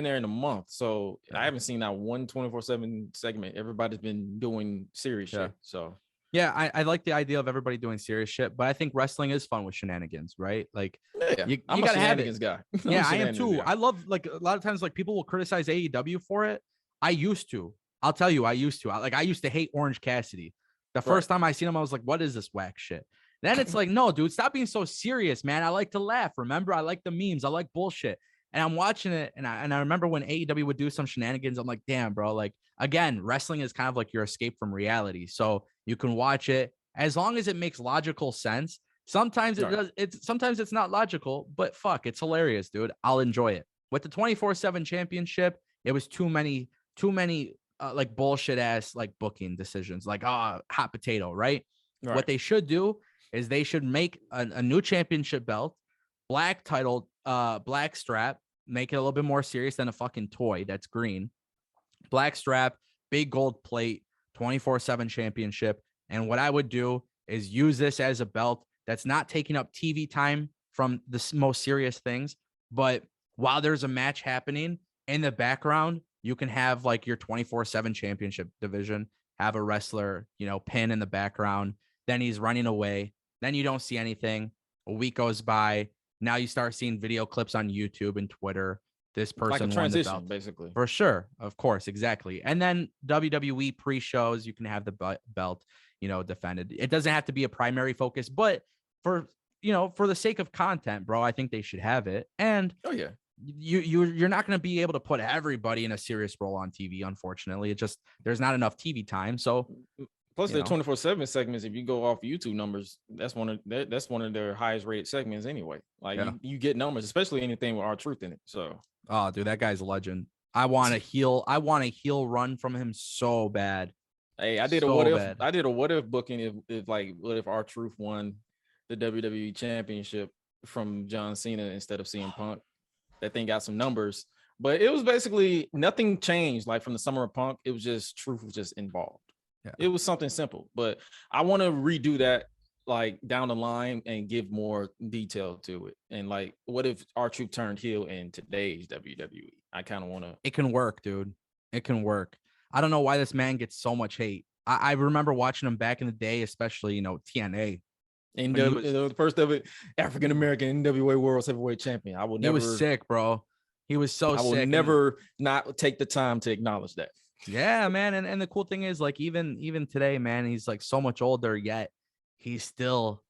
there in a month, so I haven't seen that one 24/7 segment. Everybody's been doing serious shit. So yeah, I like the idea of everybody doing serious shit, but I think wrestling is fun with shenanigans, right? Like, you gotta have it. Guy. Yeah, I am too. I love, like, a lot of times, like, people will criticize AEW for it. I used to. I'll tell you, I used to hate Orange Cassidy. The first time I seen him, I was like, what is this whack shit? Then it's like, no, dude, stop being so serious, man. I like to laugh. Remember, I like the memes. I like bullshit. And I'm watching it, and I remember when AEW would do some shenanigans, I'm like, damn, bro. Like, again, wrestling is kind of like your escape from reality. So you can watch it as long as it makes logical sense. Sometimes it does. Sometimes it's not logical, but fuck, it's hilarious, dude. I'll enjoy it. With the 24/7 championship, it was too many like bullshit ass like booking decisions, like hot potato, right? What they should do is they should make a new championship belt, black title, black strap, make it a little bit more serious than a fucking toy that's green. Black strap, big gold plate, 24/7 championship. And what I would do is use this as a belt that's not taking up TV time from the most serious things. But while there's a match happening in the background, you can have like your 24/7 championship division, have a wrestler, pin in the background. Then he's running away. Then you don't see anything. A week goes by. Now you start seeing video clips on YouTube and Twitter. This person like a won the transition, belt. basically. For sure. Of course. Exactly. And then WWE pre-shows, you can have the belt, defended. It doesn't have to be a primary focus, but for the sake of content, bro, I think they should have it. And you're not going to be able to put everybody in a serious role on TV. Unfortunately, there's not enough TV time. So plus the 24/7 segments, if you go off YouTube numbers, that's one of their highest rated segments anyway. Like you get numbers, especially anything with R-Truth in it. So oh, dude, that guy's a legend. I want a heel run from him so bad. Hey, I did a what if booking if what if R-Truth won the WWE championship from John Cena instead of CM Punk? That thing got some numbers, but it was basically nothing changed. Like from the Summer of Punk, it was just Truth was just involved. Yeah. It was something simple, but I want to redo that like down the line and give more detail to it. And like, what if R-Truth turned heel in today's WWE? I kind of want to. It can work, dude. It can work. I don't know why this man gets so much hate. I remember watching him back in the day, especially, TNA. And the first ever African American NWA World Heavyweight Champion. He was sick, bro. He was so sick. I will never not take the time to acknowledge that. Yeah, man. And the cool thing is, like, even today, man, he's like so much older, yet he's still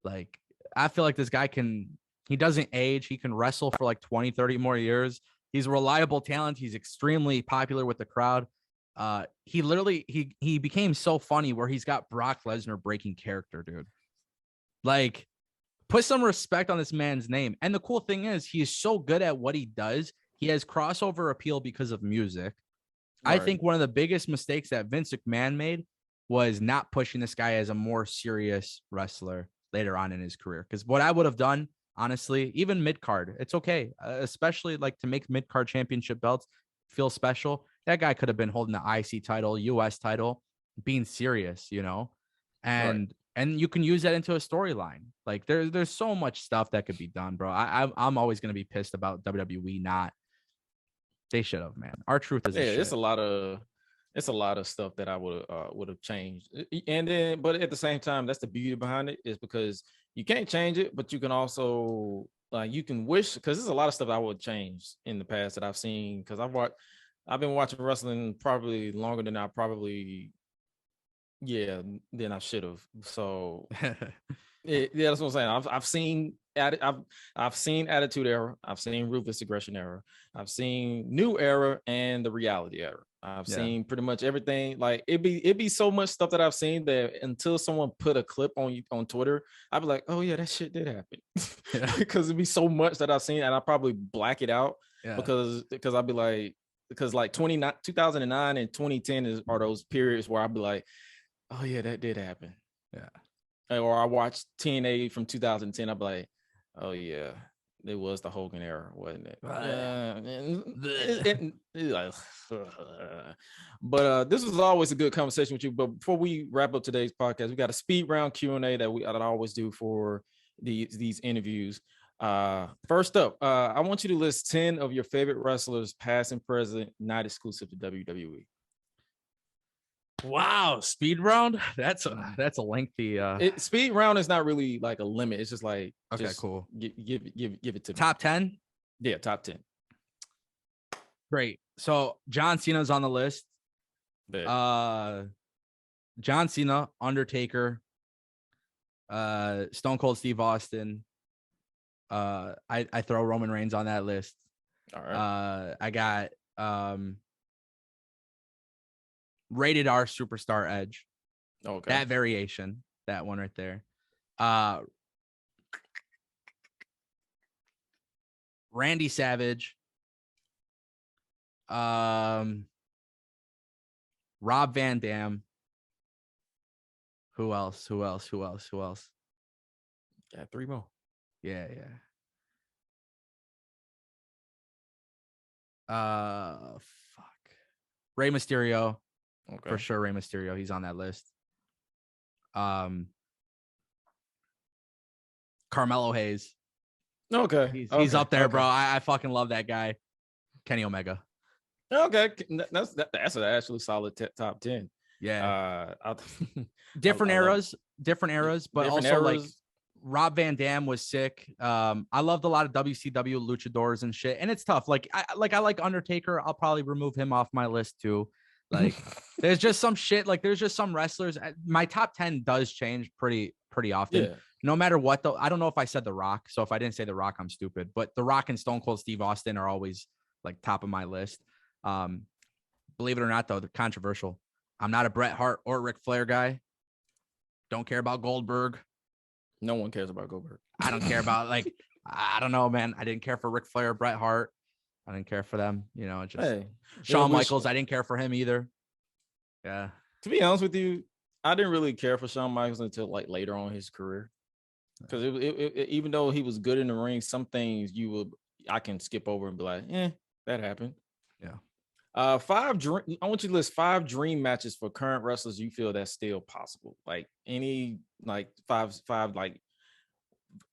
like, I feel like this guy can He doesn't age. He can wrestle for like 20, 30 more years. He's a reliable talent. He's extremely popular with the crowd. He literally he became so funny where he's got Brock Lesnar breaking character, dude. Like, put some respect on this man's name. And the cool thing is, he is so good at what he does. He has crossover appeal because of music. Right. I think one of the biggest mistakes that Vince McMahon made was not pushing this guy as a more serious wrestler later on in his career. Because what I would have done, honestly, even mid-card, it's okay. Especially like to make mid-card championship belts feel special. That guy could have been holding the IC title, US title, being serious, you know? And you can use that into a storyline. Like there's so much stuff that could be done, bro. I'm always going to be pissed about WWE not. They should have, man. R-Truth is it's a lot of stuff that I would have changed. And then, but at the same time, that's the beauty behind it, is because you can't change it, but you can also you can wish, because there's a lot of stuff I would change in the past that I've seen, because I've been watching wrestling probably longer than I probably than I should have. So yeah, that's what I'm saying. I've seen Attitude Era, I've seen Ruthless Aggression Era, I've seen New Era, and the Reality Era. I've seen pretty much everything. Like it'd be so much stuff that I've seen that until someone put a clip on Twitter, I'd be like, oh yeah, that shit did happen. Because it'd be so much that I've seen, and I probably black it out because I'd be like, because like 2009 and 2010 are those periods where I'd be like, oh yeah, that did happen. Yeah. Or I watched TNA from 2010. I'd be like, oh yeah, it was the Hogan era, wasn't it? But this was always a good conversation with you. But before we wrap up today's podcast, we got a speed round Q&A that I always do for these interviews. First up, I want you to list 10 of your favorite wrestlers, past and present, not exclusive to WWE. Wow, speed round. That's a lengthy. Speed round is not really like a limit. It's just like, okay, cool. Give it to me. Top 10. Yeah, top 10. Great. So John Cena's on the list. John Cena, Undertaker, Stone Cold Steve Austin. I throw Roman Reigns on that list. All right. I got Rated R Superstar Edge. Okay. That variation, that one right there. Randy Savage. Rob Van Dam. Who else? Got 3 more. Yeah. Rey Mysterio. Okay. For sure, Rey Mysterio. He's on that list. Carmelo Hayes. Okay. He's up there, bro. I fucking love that guy. Kenny Omega. Okay. That's an actually solid top 10. Yeah. Different eras, but also like Rob Van Dam was sick. I loved a lot of WCW luchadors and shit, and it's tough. Like I like Undertaker. I'll probably remove him off my list too. Like there's just some shit. Like there's just some wrestlers. My top 10 does change pretty often. Yeah. No matter what though. I don't know if I said The Rock. So if I didn't say The Rock, I'm stupid. But The Rock and Stone Cold Steve Austin are always like top of my list. Believe it or not though, they're controversial. I'm not a Bret Hart or Ric Flair guy. Don't care about Goldberg. No one cares about Goldberg. I don't care about I don't know, man. I didn't care for Ric Flair or Bret Hart. I didn't care for them. You know, just Shawn Michaels. I didn't care for him either. Yeah. To be honest with you, I didn't really care for Shawn Michaels until like later on in his career. Because even though he was good in the ring, some things I can skip over and be like, that happened. Yeah. I want you to list 5 dream matches for current wrestlers you feel that's still possible. Like any like five like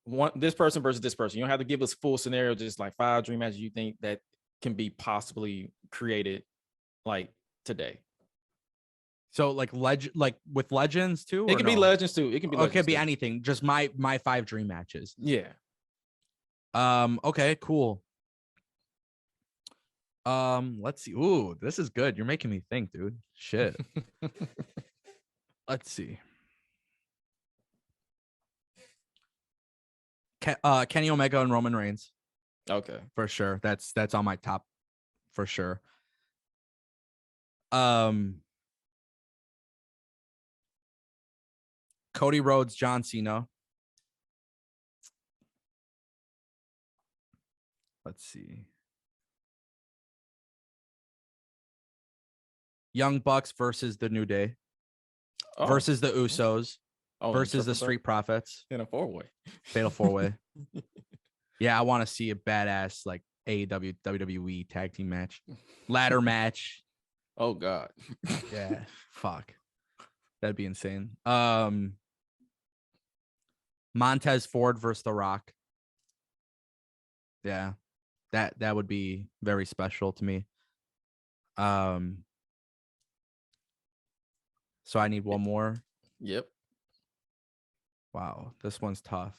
one, this person versus this person. You don't have to give us full scenario, just like 5 dream matches you think that can be possibly created like today. So like with legends too? It can be legends too. It can be it could be anything. Just my 5 dream matches. Yeah. Okay, cool. Let's see. Ooh, this is good. You're making me think, dude. Shit. Let's see. Kenny Omega and Roman Reigns Okay. for sure. That's on my top for sure. Cody Rhodes, John Cena. Let's see. Young Bucks versus the New Day versus the Usos versus the Street Profits in a 4-way. Fatal 4-way. Yeah, I want to see a badass like AEW WWE tag team match, ladder match. Oh God. Yeah, fuck, that'd be insane. Montez Ford versus The Rock. Yeah, that would be very special to me. So I need one more. Yep. Wow, this one's tough.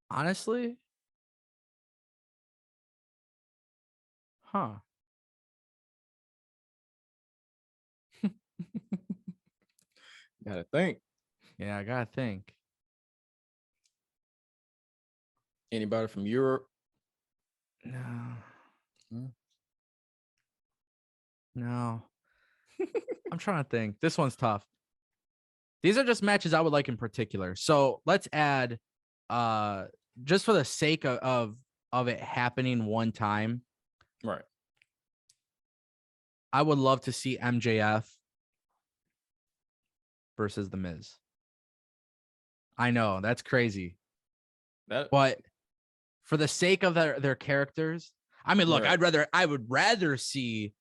Honestly, Gotta think. Yeah, I gotta think. Anybody from Europe? No. I'm trying to think. This one's tough. These are just matches I would like in particular. So let's add, just for the sake of it happening one time. Right. I would love to see MJF versus The Miz. I know that's crazy. But for the sake of their characters, I mean, look, right. I would rather see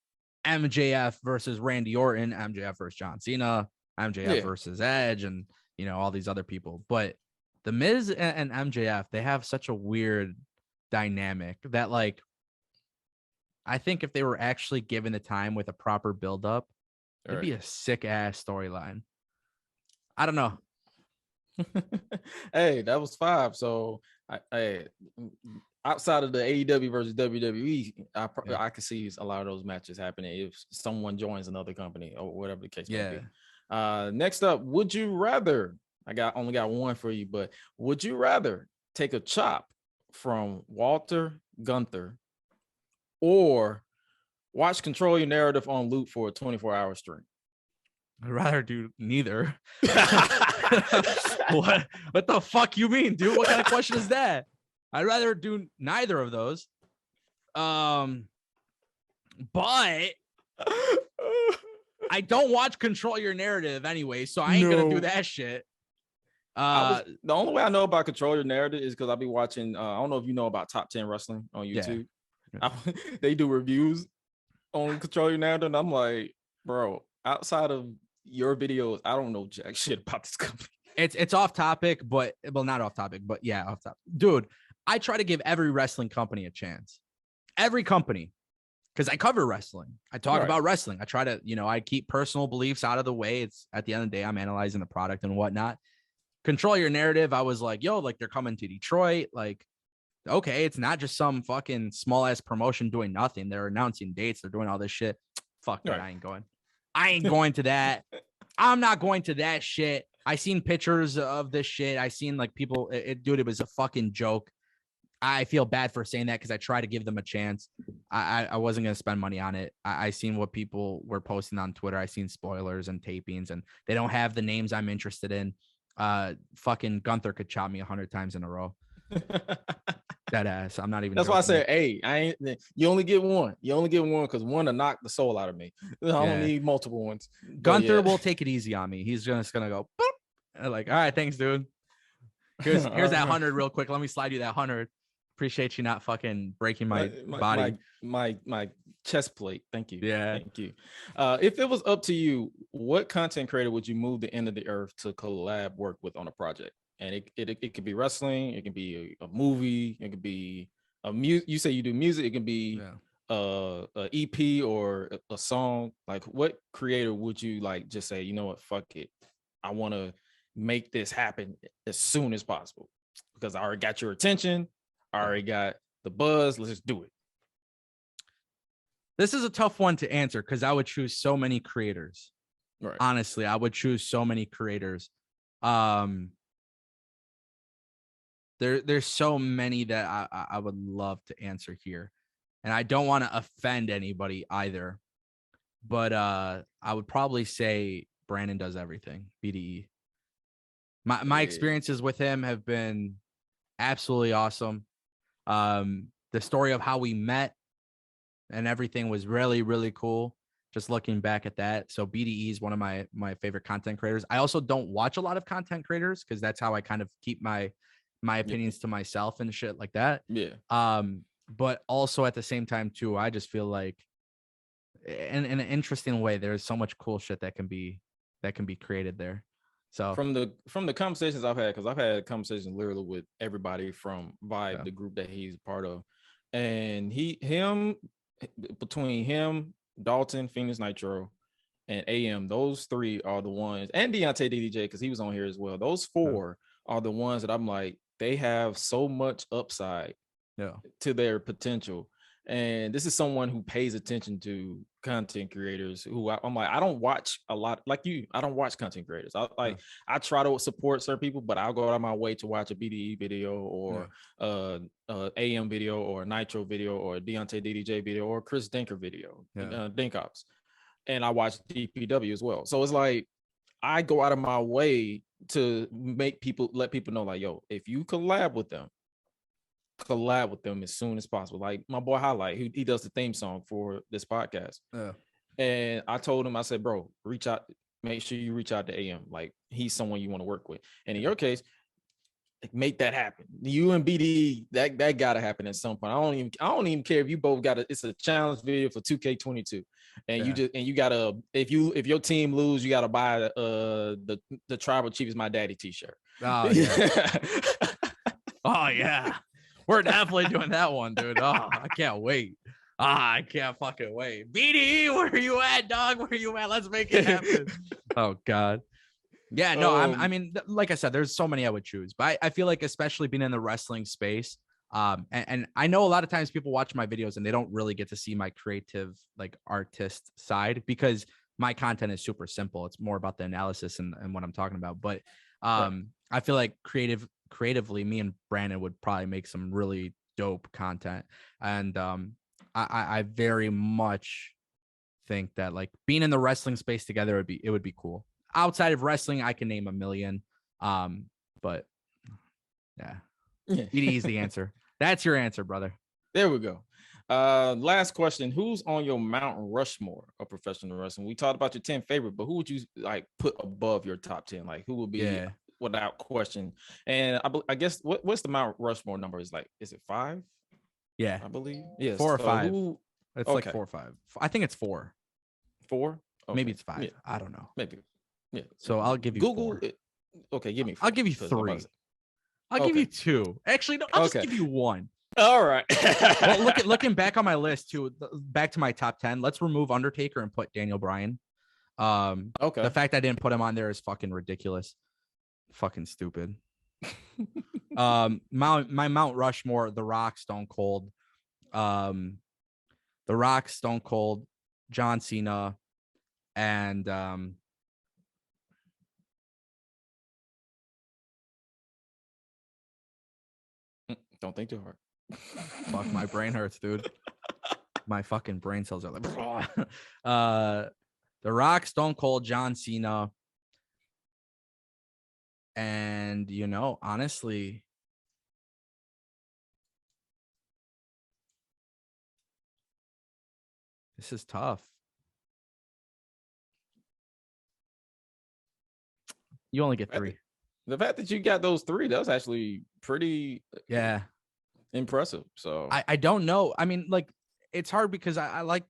MJF versus Randy Orton, MJF versus John Cena, MJF versus Edge, and all these other people. But The Miz and MJF, they have such a weird dynamic that, like, I think if they were actually given the time with a proper build-up, it'd be a sick ass storyline. I don't know. Hey, that was 5. So outside of the AEW versus WWE, I could see a lot of those matches happening if someone joins another company or whatever the case may be. Next up, would you rather? Only got one for you, but would you rather take a chop from Walter Gunther or watch Control Your Narrative on loop for a 24-hour stream? I'd rather do neither. What the fuck you mean, dude? What kind of question is that? I'd rather do neither of those. But I don't watch Control Your Narrative anyway, so I ain't gonna do that shit. The only way I know about Control Your Narrative is because I'll be watching. I don't know if you know about Top 10 Wrestling on YouTube. Yeah. They do reviews on Control Your Narrative, and I'm like, bro, outside of your videos, I don't know jack shit about this company. It's off topic, but not off topic, but yeah, off topic. Dude, I try to give every wrestling company a chance. Every company. Because I cover wrestling. I talk about wrestling. I try to, I keep personal beliefs out of the way. It's at the end of the day, I'm analyzing the product and whatnot. Control Your Narrative. I was like, yo, like they're coming to Detroit. Like, okay, it's not just some fucking small ass promotion doing nothing. They're announcing dates. They're doing all this shit. Fuck that. I ain't going. I ain't going to that. I'm not going to that shit. I seen pictures of this shit. I seen like people, dude, it was a fucking joke. I feel bad for saying that because I try to give them a chance. I wasn't going to spend money on it. I seen what people were posting on Twitter. I seen spoilers and tapings, and they don't have the names I'm interested in. Fucking Gunther could chop me 100 times in a row. That ass. I'm not even. That's why I said, hey, I ain't. You only get one. You only get one because one to knock the soul out of me. I don't need multiple ones. Gunther will take it easy on me. He's just gonna go. Boop. Like, all right, thanks, dude. Here's that 100 real quick. Let me slide you that 100. Appreciate you not fucking breaking my body. My chest plate. Thank you. Yeah. Thank you. If it was up to you, what content creator would you move the end of the earth to collab work with on a project? And it could be wrestling, it could be a movie, it could be a you say you do music, it could be a EP or a song. Like, what creator would you like just say, you know what, fuck it, I want to make this happen as soon as possible because I already got your attention, I already got the buzz, let's just do it. This is a tough one to answer because I would choose so many creators. Right. Honestly, I would choose so many creators. There's so many that I would love to answer here, and I don't want to offend anybody either. But I would probably say Brandon does everything. BDE. My experiences with him have been absolutely awesome. The story of how we met and everything was really, really cool. Just looking back at that. So BDE is one of my favorite content creators. I also don't watch a lot of content creators because that's how I kind of keep my opinions to myself and shit like that. Yeah. But also at the same time too, I just feel like in an interesting way, there's so much cool shit that can be created there. So from the conversations I've had, because I've had conversations literally with everybody from Vibe, the group that he's part of, and between him, Dalton, Phoenix Nitro, and AM, those three are the ones, and Deontay DDJ, because he was on here as well. Those four are the ones that I'm like, they have so much upside to their potential. And this is someone who pays attention to content creators who I'm like, I don't watch a lot like you. I don't watch content creators. I try to support certain people, but I'll go out of my way to watch a BDE video or AM video or a Nitro video or a Deontay DDJ video or Chris Dinker video, Dinkops. And I watch DPW as well. So it's like, I go out of my way to let people know, like, yo, if you collab with them as soon as possible. Like my boy Highlight, he does the theme song for this podcast. And I told him, I said, bro, reach out, make sure you reach out to AM. Like, he's someone you want to work with. And in your case, make that happen. You and BD, that gotta happen at some point. I don't even care if you both it's a challenge video for 2K22. And you gotta, if your team lose, you gotta buy the tribal chief is my daddy t-shirt. Oh yeah. Oh yeah. We're definitely doing that one, dude. Oh, I can't wait. I can't fucking wait. BDE, where are you at, dog? Where are you at? Let's make it happen. Oh, God. Yeah, no, I mean, like I said, there's so many I would choose. But I feel like, especially being in the wrestling space, and I know a lot of times people watch my videos and they don't really get to see my creative, like, artist side because my content is super simple. It's more about the analysis and what I'm talking about. But I feel like creatively, me and Brandon would probably make some really dope content. And I very much think that, like, being in the wrestling space together would be cool. Outside of wrestling, I can name a million. But yeah. BD is the answer. That's your answer, brother. There we go. Last question. Who's on your Mount Rushmore of professional wrestling? We talked about your 10 favorite, but who would you like put above your top 10? Like, who would be without question? And I guess what's the Mount Rushmore number? Is it 5? Yeah, I believe. Yes, 4 or 5. It's like 4 or 5. I think it's 4. 4? Okay. Maybe it's 5. Yeah. I don't know. Maybe. Yeah. So I'll give you Google 4. it. Okay, give me 4. I'll give you 3. I'll give you 2. Actually, no, I'll just give you 1. All right. Well, looking back on my list too, back to my top 10. Let's remove Undertaker and put Daniel Bryan. Okay. The fact I didn't put him on there is fucking ridiculous. Fucking stupid. My Mount Rushmore, The Rock, Stone Cold. The Rock, Stone Cold, John Cena, and don't think too hard. Fuck, my brain hurts, dude. My fucking brain cells are like The Rock, Stone Cold, John Cena. And honestly, this is tough. You only get 3. The fact that you got those 3, that was actually pretty impressive. So I don't know. I mean, like, it's hard because I like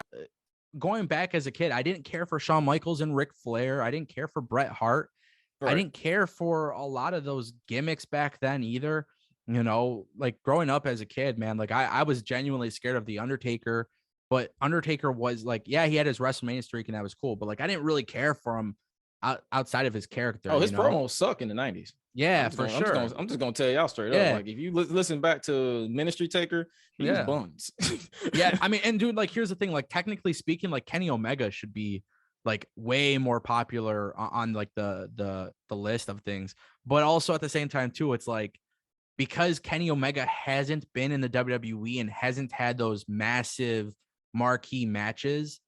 going back as a kid. I didn't care for Shawn Michaels and Ric Flair. I didn't care for Bret Hart. Right. I didn't care for a lot of those gimmicks back then either. Like growing up as a kid, man, like I was genuinely scared of The Undertaker, but Undertaker was like, he had his WrestleMania streak and that was cool. But like, I didn't really care for him outside of his character. Oh, his promos suck in the 90s. Yeah, for sure. I'm just gonna tell y'all straight up. Like, if you listen back to Ministry Taker, he was buns. Yeah, I mean, and dude, like, here's the thing. Like, technically speaking, like Kenny Omega should be like way more popular on like the list of things. But also at the same time too, it's like, because Kenny Omega hasn't been in the WWE and hasn't had those massive marquee matches,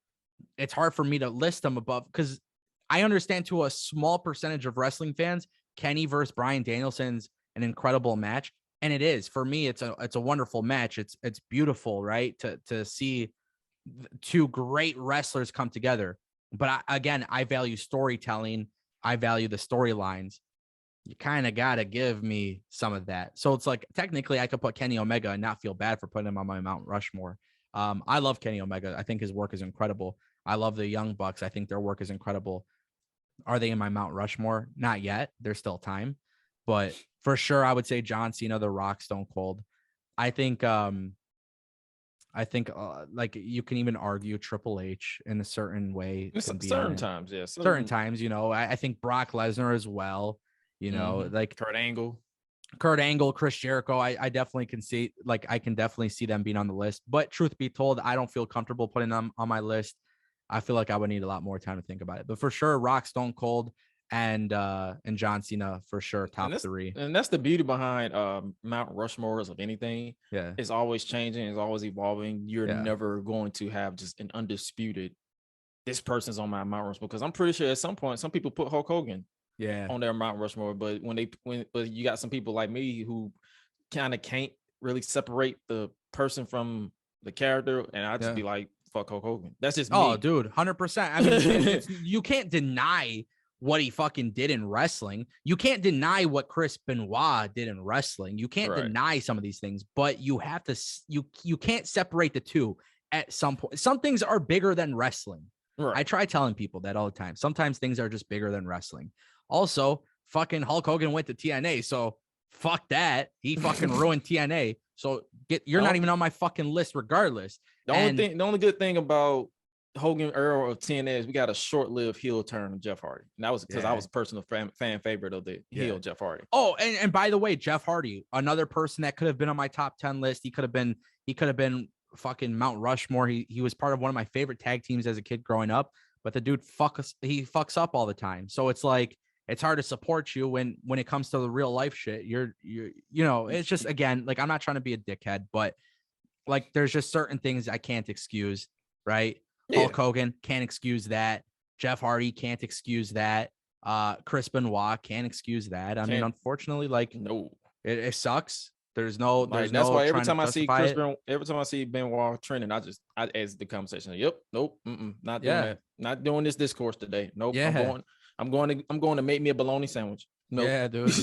it's hard for me to list them above, because I understand to a small percentage of wrestling fans, Kenny versus Bryan Danielson's an incredible match. And it is. For me, it's a wonderful match. It's beautiful, right? To see two great wrestlers come together. But I value storytelling. I value the storylines. You kind of got to give me some of that. So it's like, technically I could put Kenny Omega and not feel bad for putting him on my Mount Rushmore. I love Kenny Omega. I think his work is incredible. I love the Young Bucks. I think their work is incredible. Are they in my Mount Rushmore? Not yet. There's still time. But for sure, I would say John Cena, The Rock, Stone Cold. I think like you can even argue Triple H in a certain way. Certain times, yeah. Certain times, you know, I think Brock Lesnar as well. You know, like Kurt Angle, Chris Jericho. I definitely can see, like, I can definitely see them being on the list. But truth be told, I don't feel comfortable putting them on my list. I feel like I would need a lot more time to think about it. But for sure, Rock, Stone Cold, and John Cena for sure, top three. And that's the beauty behind Mount Rushmores of anything. Yeah, it's always changing, it's always evolving. You're never going to have just an undisputed, this person's on my Mount Rushmore, because I'm pretty sure at some point some people put Hulk Hogan on their Mount Rushmore, but but you got some people like me who kind of can't really separate the person from the character, and I just be like, fuck Hulk Hogan. That's just me. Oh, dude, 100%. I mean, you can't deny what he fucking did in wrestling. You can't deny what Chris Benoit did in wrestling. You can't deny some of these things, but you have to, you can't separate the two at some point. Some things are bigger than wrestling. Right. I try telling people that all the time. Sometimes things are just bigger than wrestling. Also, fucking Hulk Hogan went to TNA, so fuck that. He fucking ruined TNA. So you're not even on my fucking list regardless. The only good thing about Hogan era of TNA is we got a short-lived heel turn of Jeff Hardy. And that was because I was a personal fan favorite of the heel Jeff Hardy. Oh, and by the way, Jeff Hardy, another person that could have been on my top 10 list. He could have been fucking Mount Rushmore. He was part of one of my favorite tag teams as a kid growing up, but the dude fucks up all the time. So it's like, it's hard to support you when it comes to the real life shit. You know, it's just, again, like, I'm not trying to be a dickhead, but like, there's just certain things I can't excuse, right? Yeah. Hulk Hogan can't excuse that. Jeff Hardy can't excuse that. Chris Benoit can't excuse that. I mean, unfortunately, like, no, it sucks. There's no, that's why every time I see Benoit trending, I as the conversation. Yep, nope, not doing that. Not doing this discourse today. Nope. Yeah. I'm going to make me a bologna sandwich. Nope. Yeah, dude.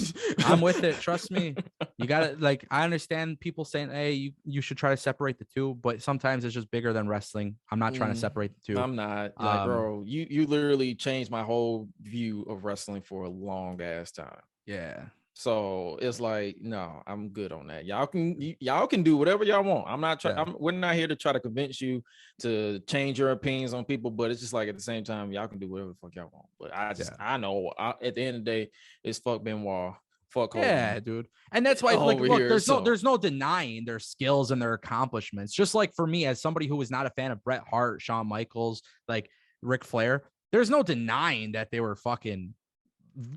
I'm with it. Trust me. You gotta, like, I understand people saying, hey, you should try to separate the two, but sometimes it's just bigger than wrestling. I'm not trying to separate the two. I'm not. Like, bro, you literally changed my whole view of wrestling for a long ass time. Yeah. So it's like, no, I'm good on that. Y'all can do whatever y'all want. I'm not trying. We're not here to try to convince you to change your opinions on people. But it's just like, at the same time, y'all can do whatever the fuck y'all want. But I know at the end of the day, it's fuck Benoit, fuck Hogan. Yeah, dude. And that's why, like, look, there's no denying their skills and their accomplishments. Just like for me, as somebody who was not a fan of Bret Hart, Shawn Michaels, like Ric Flair, there's no denying that they were fucking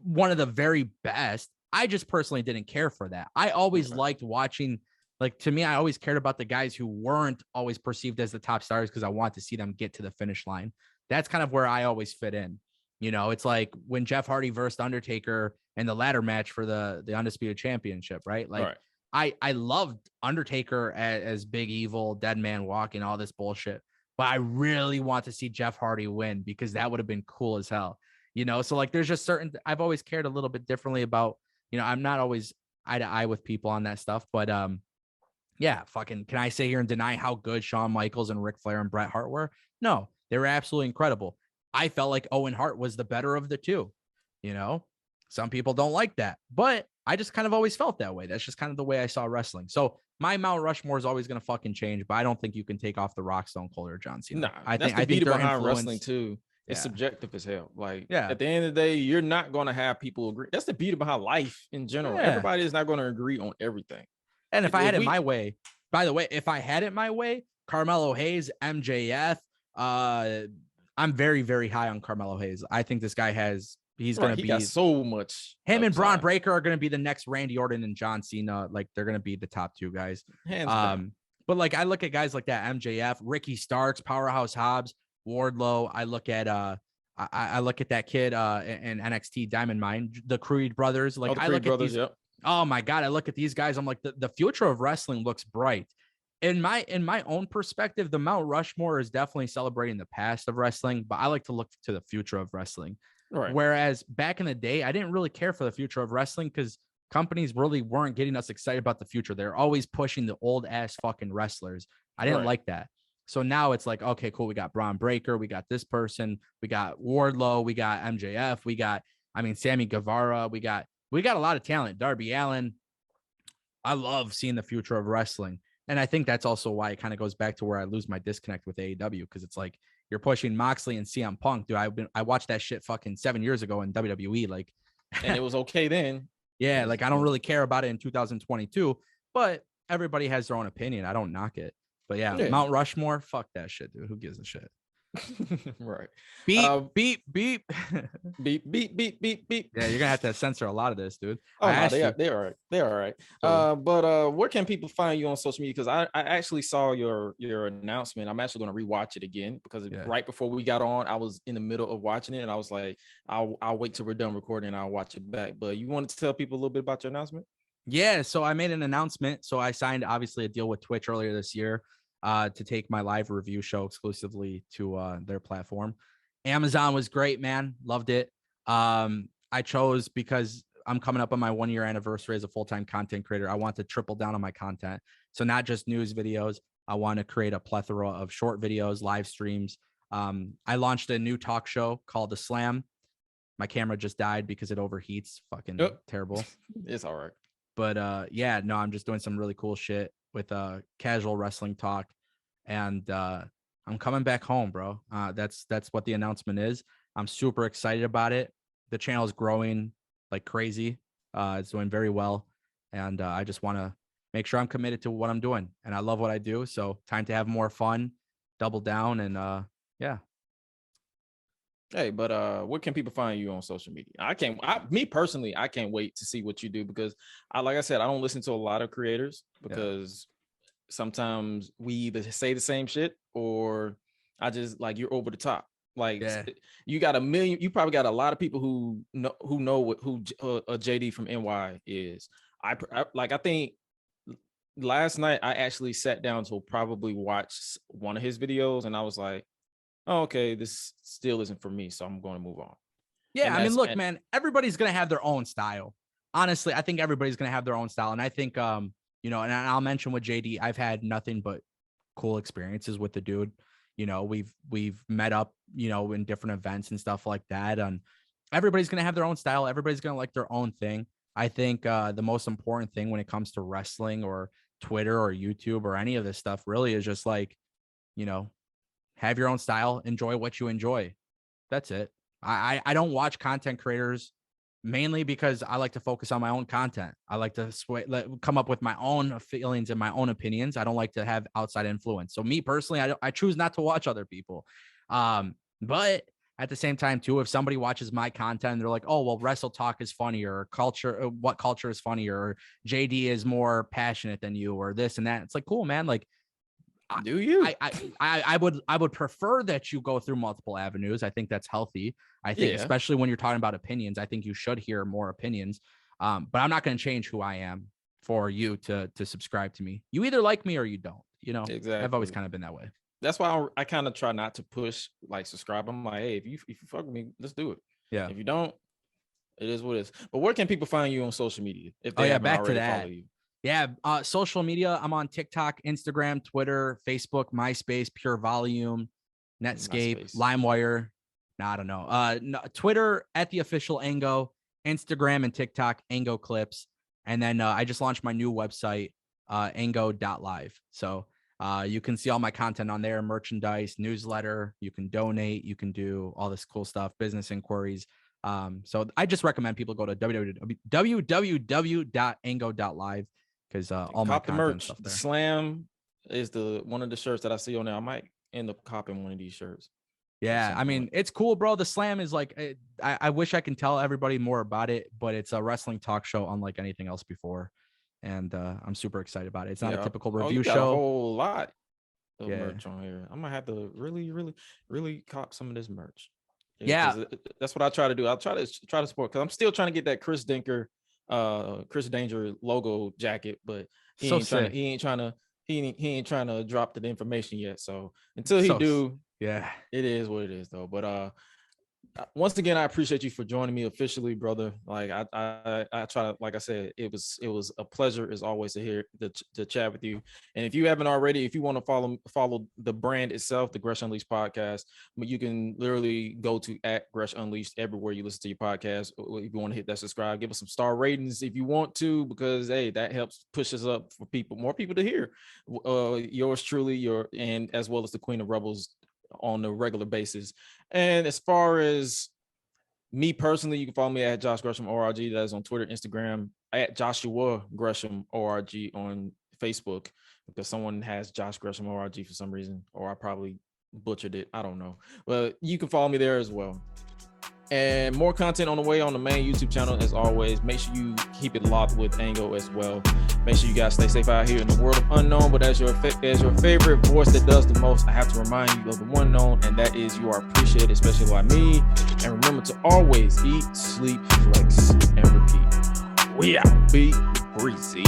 one of the very best. I just personally didn't care for that. I always liked watching, like, to me, I always cared about the guys who weren't always perceived as the top stars, because I want to see them get to the finish line. That's kind of where I always fit in. You know, it's like when Jeff Hardy versed Undertaker in the ladder match for the Undisputed Championship, right? Like, I loved Undertaker as Big Evil, Dead Man Walking, all this bullshit. But I really want to see Jeff Hardy win, because that would have been cool as hell. You know, so like, there's just I've always cared a little bit differently about, you know, I'm not always eye to eye with people on that stuff, but yeah, fucking, can I sit here and deny how good Shawn Michaels and Ric Flair and Bret Hart were? No, they were absolutely incredible. I felt like Owen Hart was the better of the two. You know, some people don't like that, but I just kind of always felt that way. That's just kind of the way I saw wrestling. So my Mount Rushmore is always going to fucking change, but I don't think you can take off The Rock, Stone Cold, or John Cena. Nah, I think behind wrestling too. It's subjective as hell. Like, at the end of the day, you're not going to have people agree. That's the beauty behind life in general. Everybody is not going to agree on everything. And if I had it my way, by the way, if I had it my way, Carmelo Hayes, MJF, I'm very, very high on Carmelo Hayes. I think this guy he's going to He be got so much. him and Braun upside. Breaker are going to be the next Randy Orton and John Cena. Like they're going to be the top two guys. Hands down. But like I look at guys like that, MJF, Ricky Starks, Powerhouse Hobbs, Wardlow. I look at I look at that kid in NXT Diamond Mine, the Creed brothers. Like the I Creed look brothers, at these. yep. Oh my God, I look at these guys. I'm like, the future of wrestling looks bright. In my own perspective, the Mount Rushmore is definitely celebrating the past of wrestling, but I like to look to the future of wrestling. Right. Whereas back in the day, I didn't really care for the future of wrestling because companies really weren't getting us excited about the future. They're always pushing the old ass fucking wrestlers. I didn't like that. So now it's like, okay, cool. We got Braun Breaker. We got this person. We got Wardlow. We got MJF. We got, Sammy Guevara. We got a lot of talent. Darby Allin. I love seeing the future of wrestling. And I think that's also why it kind of goes back to where I lose my disconnect with AEW, because it's like you're pushing Moxley and CM Punk. Dude, I watched that shit fucking 7 years ago in WWE. Like, and it was okay then. Yeah, like I don't really care about it in 2022, but everybody has their own opinion. I don't knock it. But yeah, Mount Rushmore, fuck that shit, dude. Who gives a shit? Right. Beep, beep, beep, beep, beep, beep, beep. Yeah, you're gonna have to censor a lot of this, dude. Oh, no, they're all right. They're all right. But where can people find you on social media? Because I actually saw your announcement. I'm actually going to rewatch it again because right before we got on, I was in the middle of watching it, and I was like, I'll wait till we're done recording and I'll watch it back. But you want to tell people a little bit about your announcement? Yeah, so I made an announcement. So I signed obviously a deal with Twitch earlier this year to take my live review show exclusively to their platform. Amazon was great, man. Loved it. I chose because I'm coming up on my 1 year anniversary as a full-time content creator. I want to triple down on my content. So not just news videos. I want to create a plethora of short videos, live streams. I launched a new talk show called The Slam. My camera just died because it overheats. Fucking terrible. It's all right. But yeah, no, I'm just doing some really cool shit with casual wrestling talk. And I'm coming back home, bro. That's what the announcement is. I'm super excited about it. The channel is growing like crazy. It's doing very well. And I just want to make sure I'm committed to what I'm doing. And I love what I do. So time to have more fun, double down, and yeah. Hey, but where can people find you on social media? Me personally, I can't wait to see what you do because like I said, I don't listen to a lot of creators because sometimes we either say the same shit or I just like you're over the top. Like you got you probably got a lot of people who know who a JD from NY is. I think last night I actually sat down to probably watch one of his videos and I was like, oh, okay, this still isn't for me, so I'm going to move on. Yeah, I mean, look, man, everybody's going to have their own style. Honestly, I think everybody's going to have their own style. And I think, you know, and I'll mention with JD, I've had nothing but cool experiences with the dude. You know, we've met up, you know, in different events and stuff like that. And everybody's going to have their own style. Everybody's going to like their own thing. I think the most important thing when it comes to wrestling or Twitter or YouTube or any of this stuff really is just like, you know, have your own style, enjoy what you enjoy. That's it. I don't watch content creators mainly because I like to focus on my own content. I like to come up with my own feelings and my own opinions. I don't like to have outside influence. So me personally, I choose not to watch other people. But at the same time too, if somebody watches my content and they're like, oh, well, Wrestle Talk is funnier, or what culture is funnier, or JD is more passionate than you, or this and that. It's like, cool, man. Like, do you? I would prefer that you go through multiple avenues. I think that's healthy. I think especially when you're talking about opinions, I think you should hear more opinions. But I'm not going to change who I am for you to subscribe to me. You either like me or you don't. You know, exactly. I've always kind of been that way. That's why I kind of try not to push like subscribe. I'm like, hey, if you fuck with me, let's do it. Yeah. If you don't, it is what it is. But where can people find you on social media if they haven't already followed you? Yeah, social media. I'm on TikTok, Instagram, Twitter, Facebook, MySpace, Pure Volume, Netscape, LimeWire. No, I don't know. Twitter at the official Ango, Instagram and TikTok, Ango Clips. And then I just launched my new website, ango.live. So you can see all my content on there, merchandise, newsletter. You can donate. You can do all this cool stuff, business inquiries. So I just recommend people go to www.ango.live. Because all my content merch stuff there. Slam is one of the shirts that I see on there. I might end up copying one of these shirts. Yeah, I mean, it's cool, bro. The Slam is like, I wish I can tell everybody more about it, but it's a wrestling talk show unlike anything else before. And I'm super excited about it. It's not a typical review you got show. A whole lot of Yeah. merch on here. I'm gonna have to really cop some of this merch. Yeah. 'Cause that's what I try to do. I'll try to support, because I'm still trying to get that Chris Danger logo jacket, but he ain't trying to drop the information yet. So until he do, yeah, it is what it is though. But once again, I appreciate you for joining me officially, brother. Like I try to, like I said, it was a pleasure as always to chat with you. And if you haven't already, if you want to follow the brand itself, the Gresh Unleashed podcast, you can literally go to @Gresh Unleashed everywhere you listen to your podcast. If you want to hit that subscribe, give us some star ratings if you want to, because hey, that helps push us up for more people to hear. Yours truly, and as well as the Queen of Rebels on a regular basis. And as far as me personally, you can follow me at Josh Gresham ORG. That is on Twitter, Instagram, at Joshua Gresham ORG on Facebook, because someone has Josh Gresham ORG for some reason, or I probably butchered it. I don't know. But you can follow me there as well. And more content on the way on the main YouTube channel. As always, make sure you keep it locked with Ango as well. Make sure you guys stay safe out here in the world of unknown. But as your favorite voice that does the most, I have to remind you of the one known, and that is you are appreciated, especially by me. And remember to always eat, sleep, flex, and repeat. We out. Be breezy.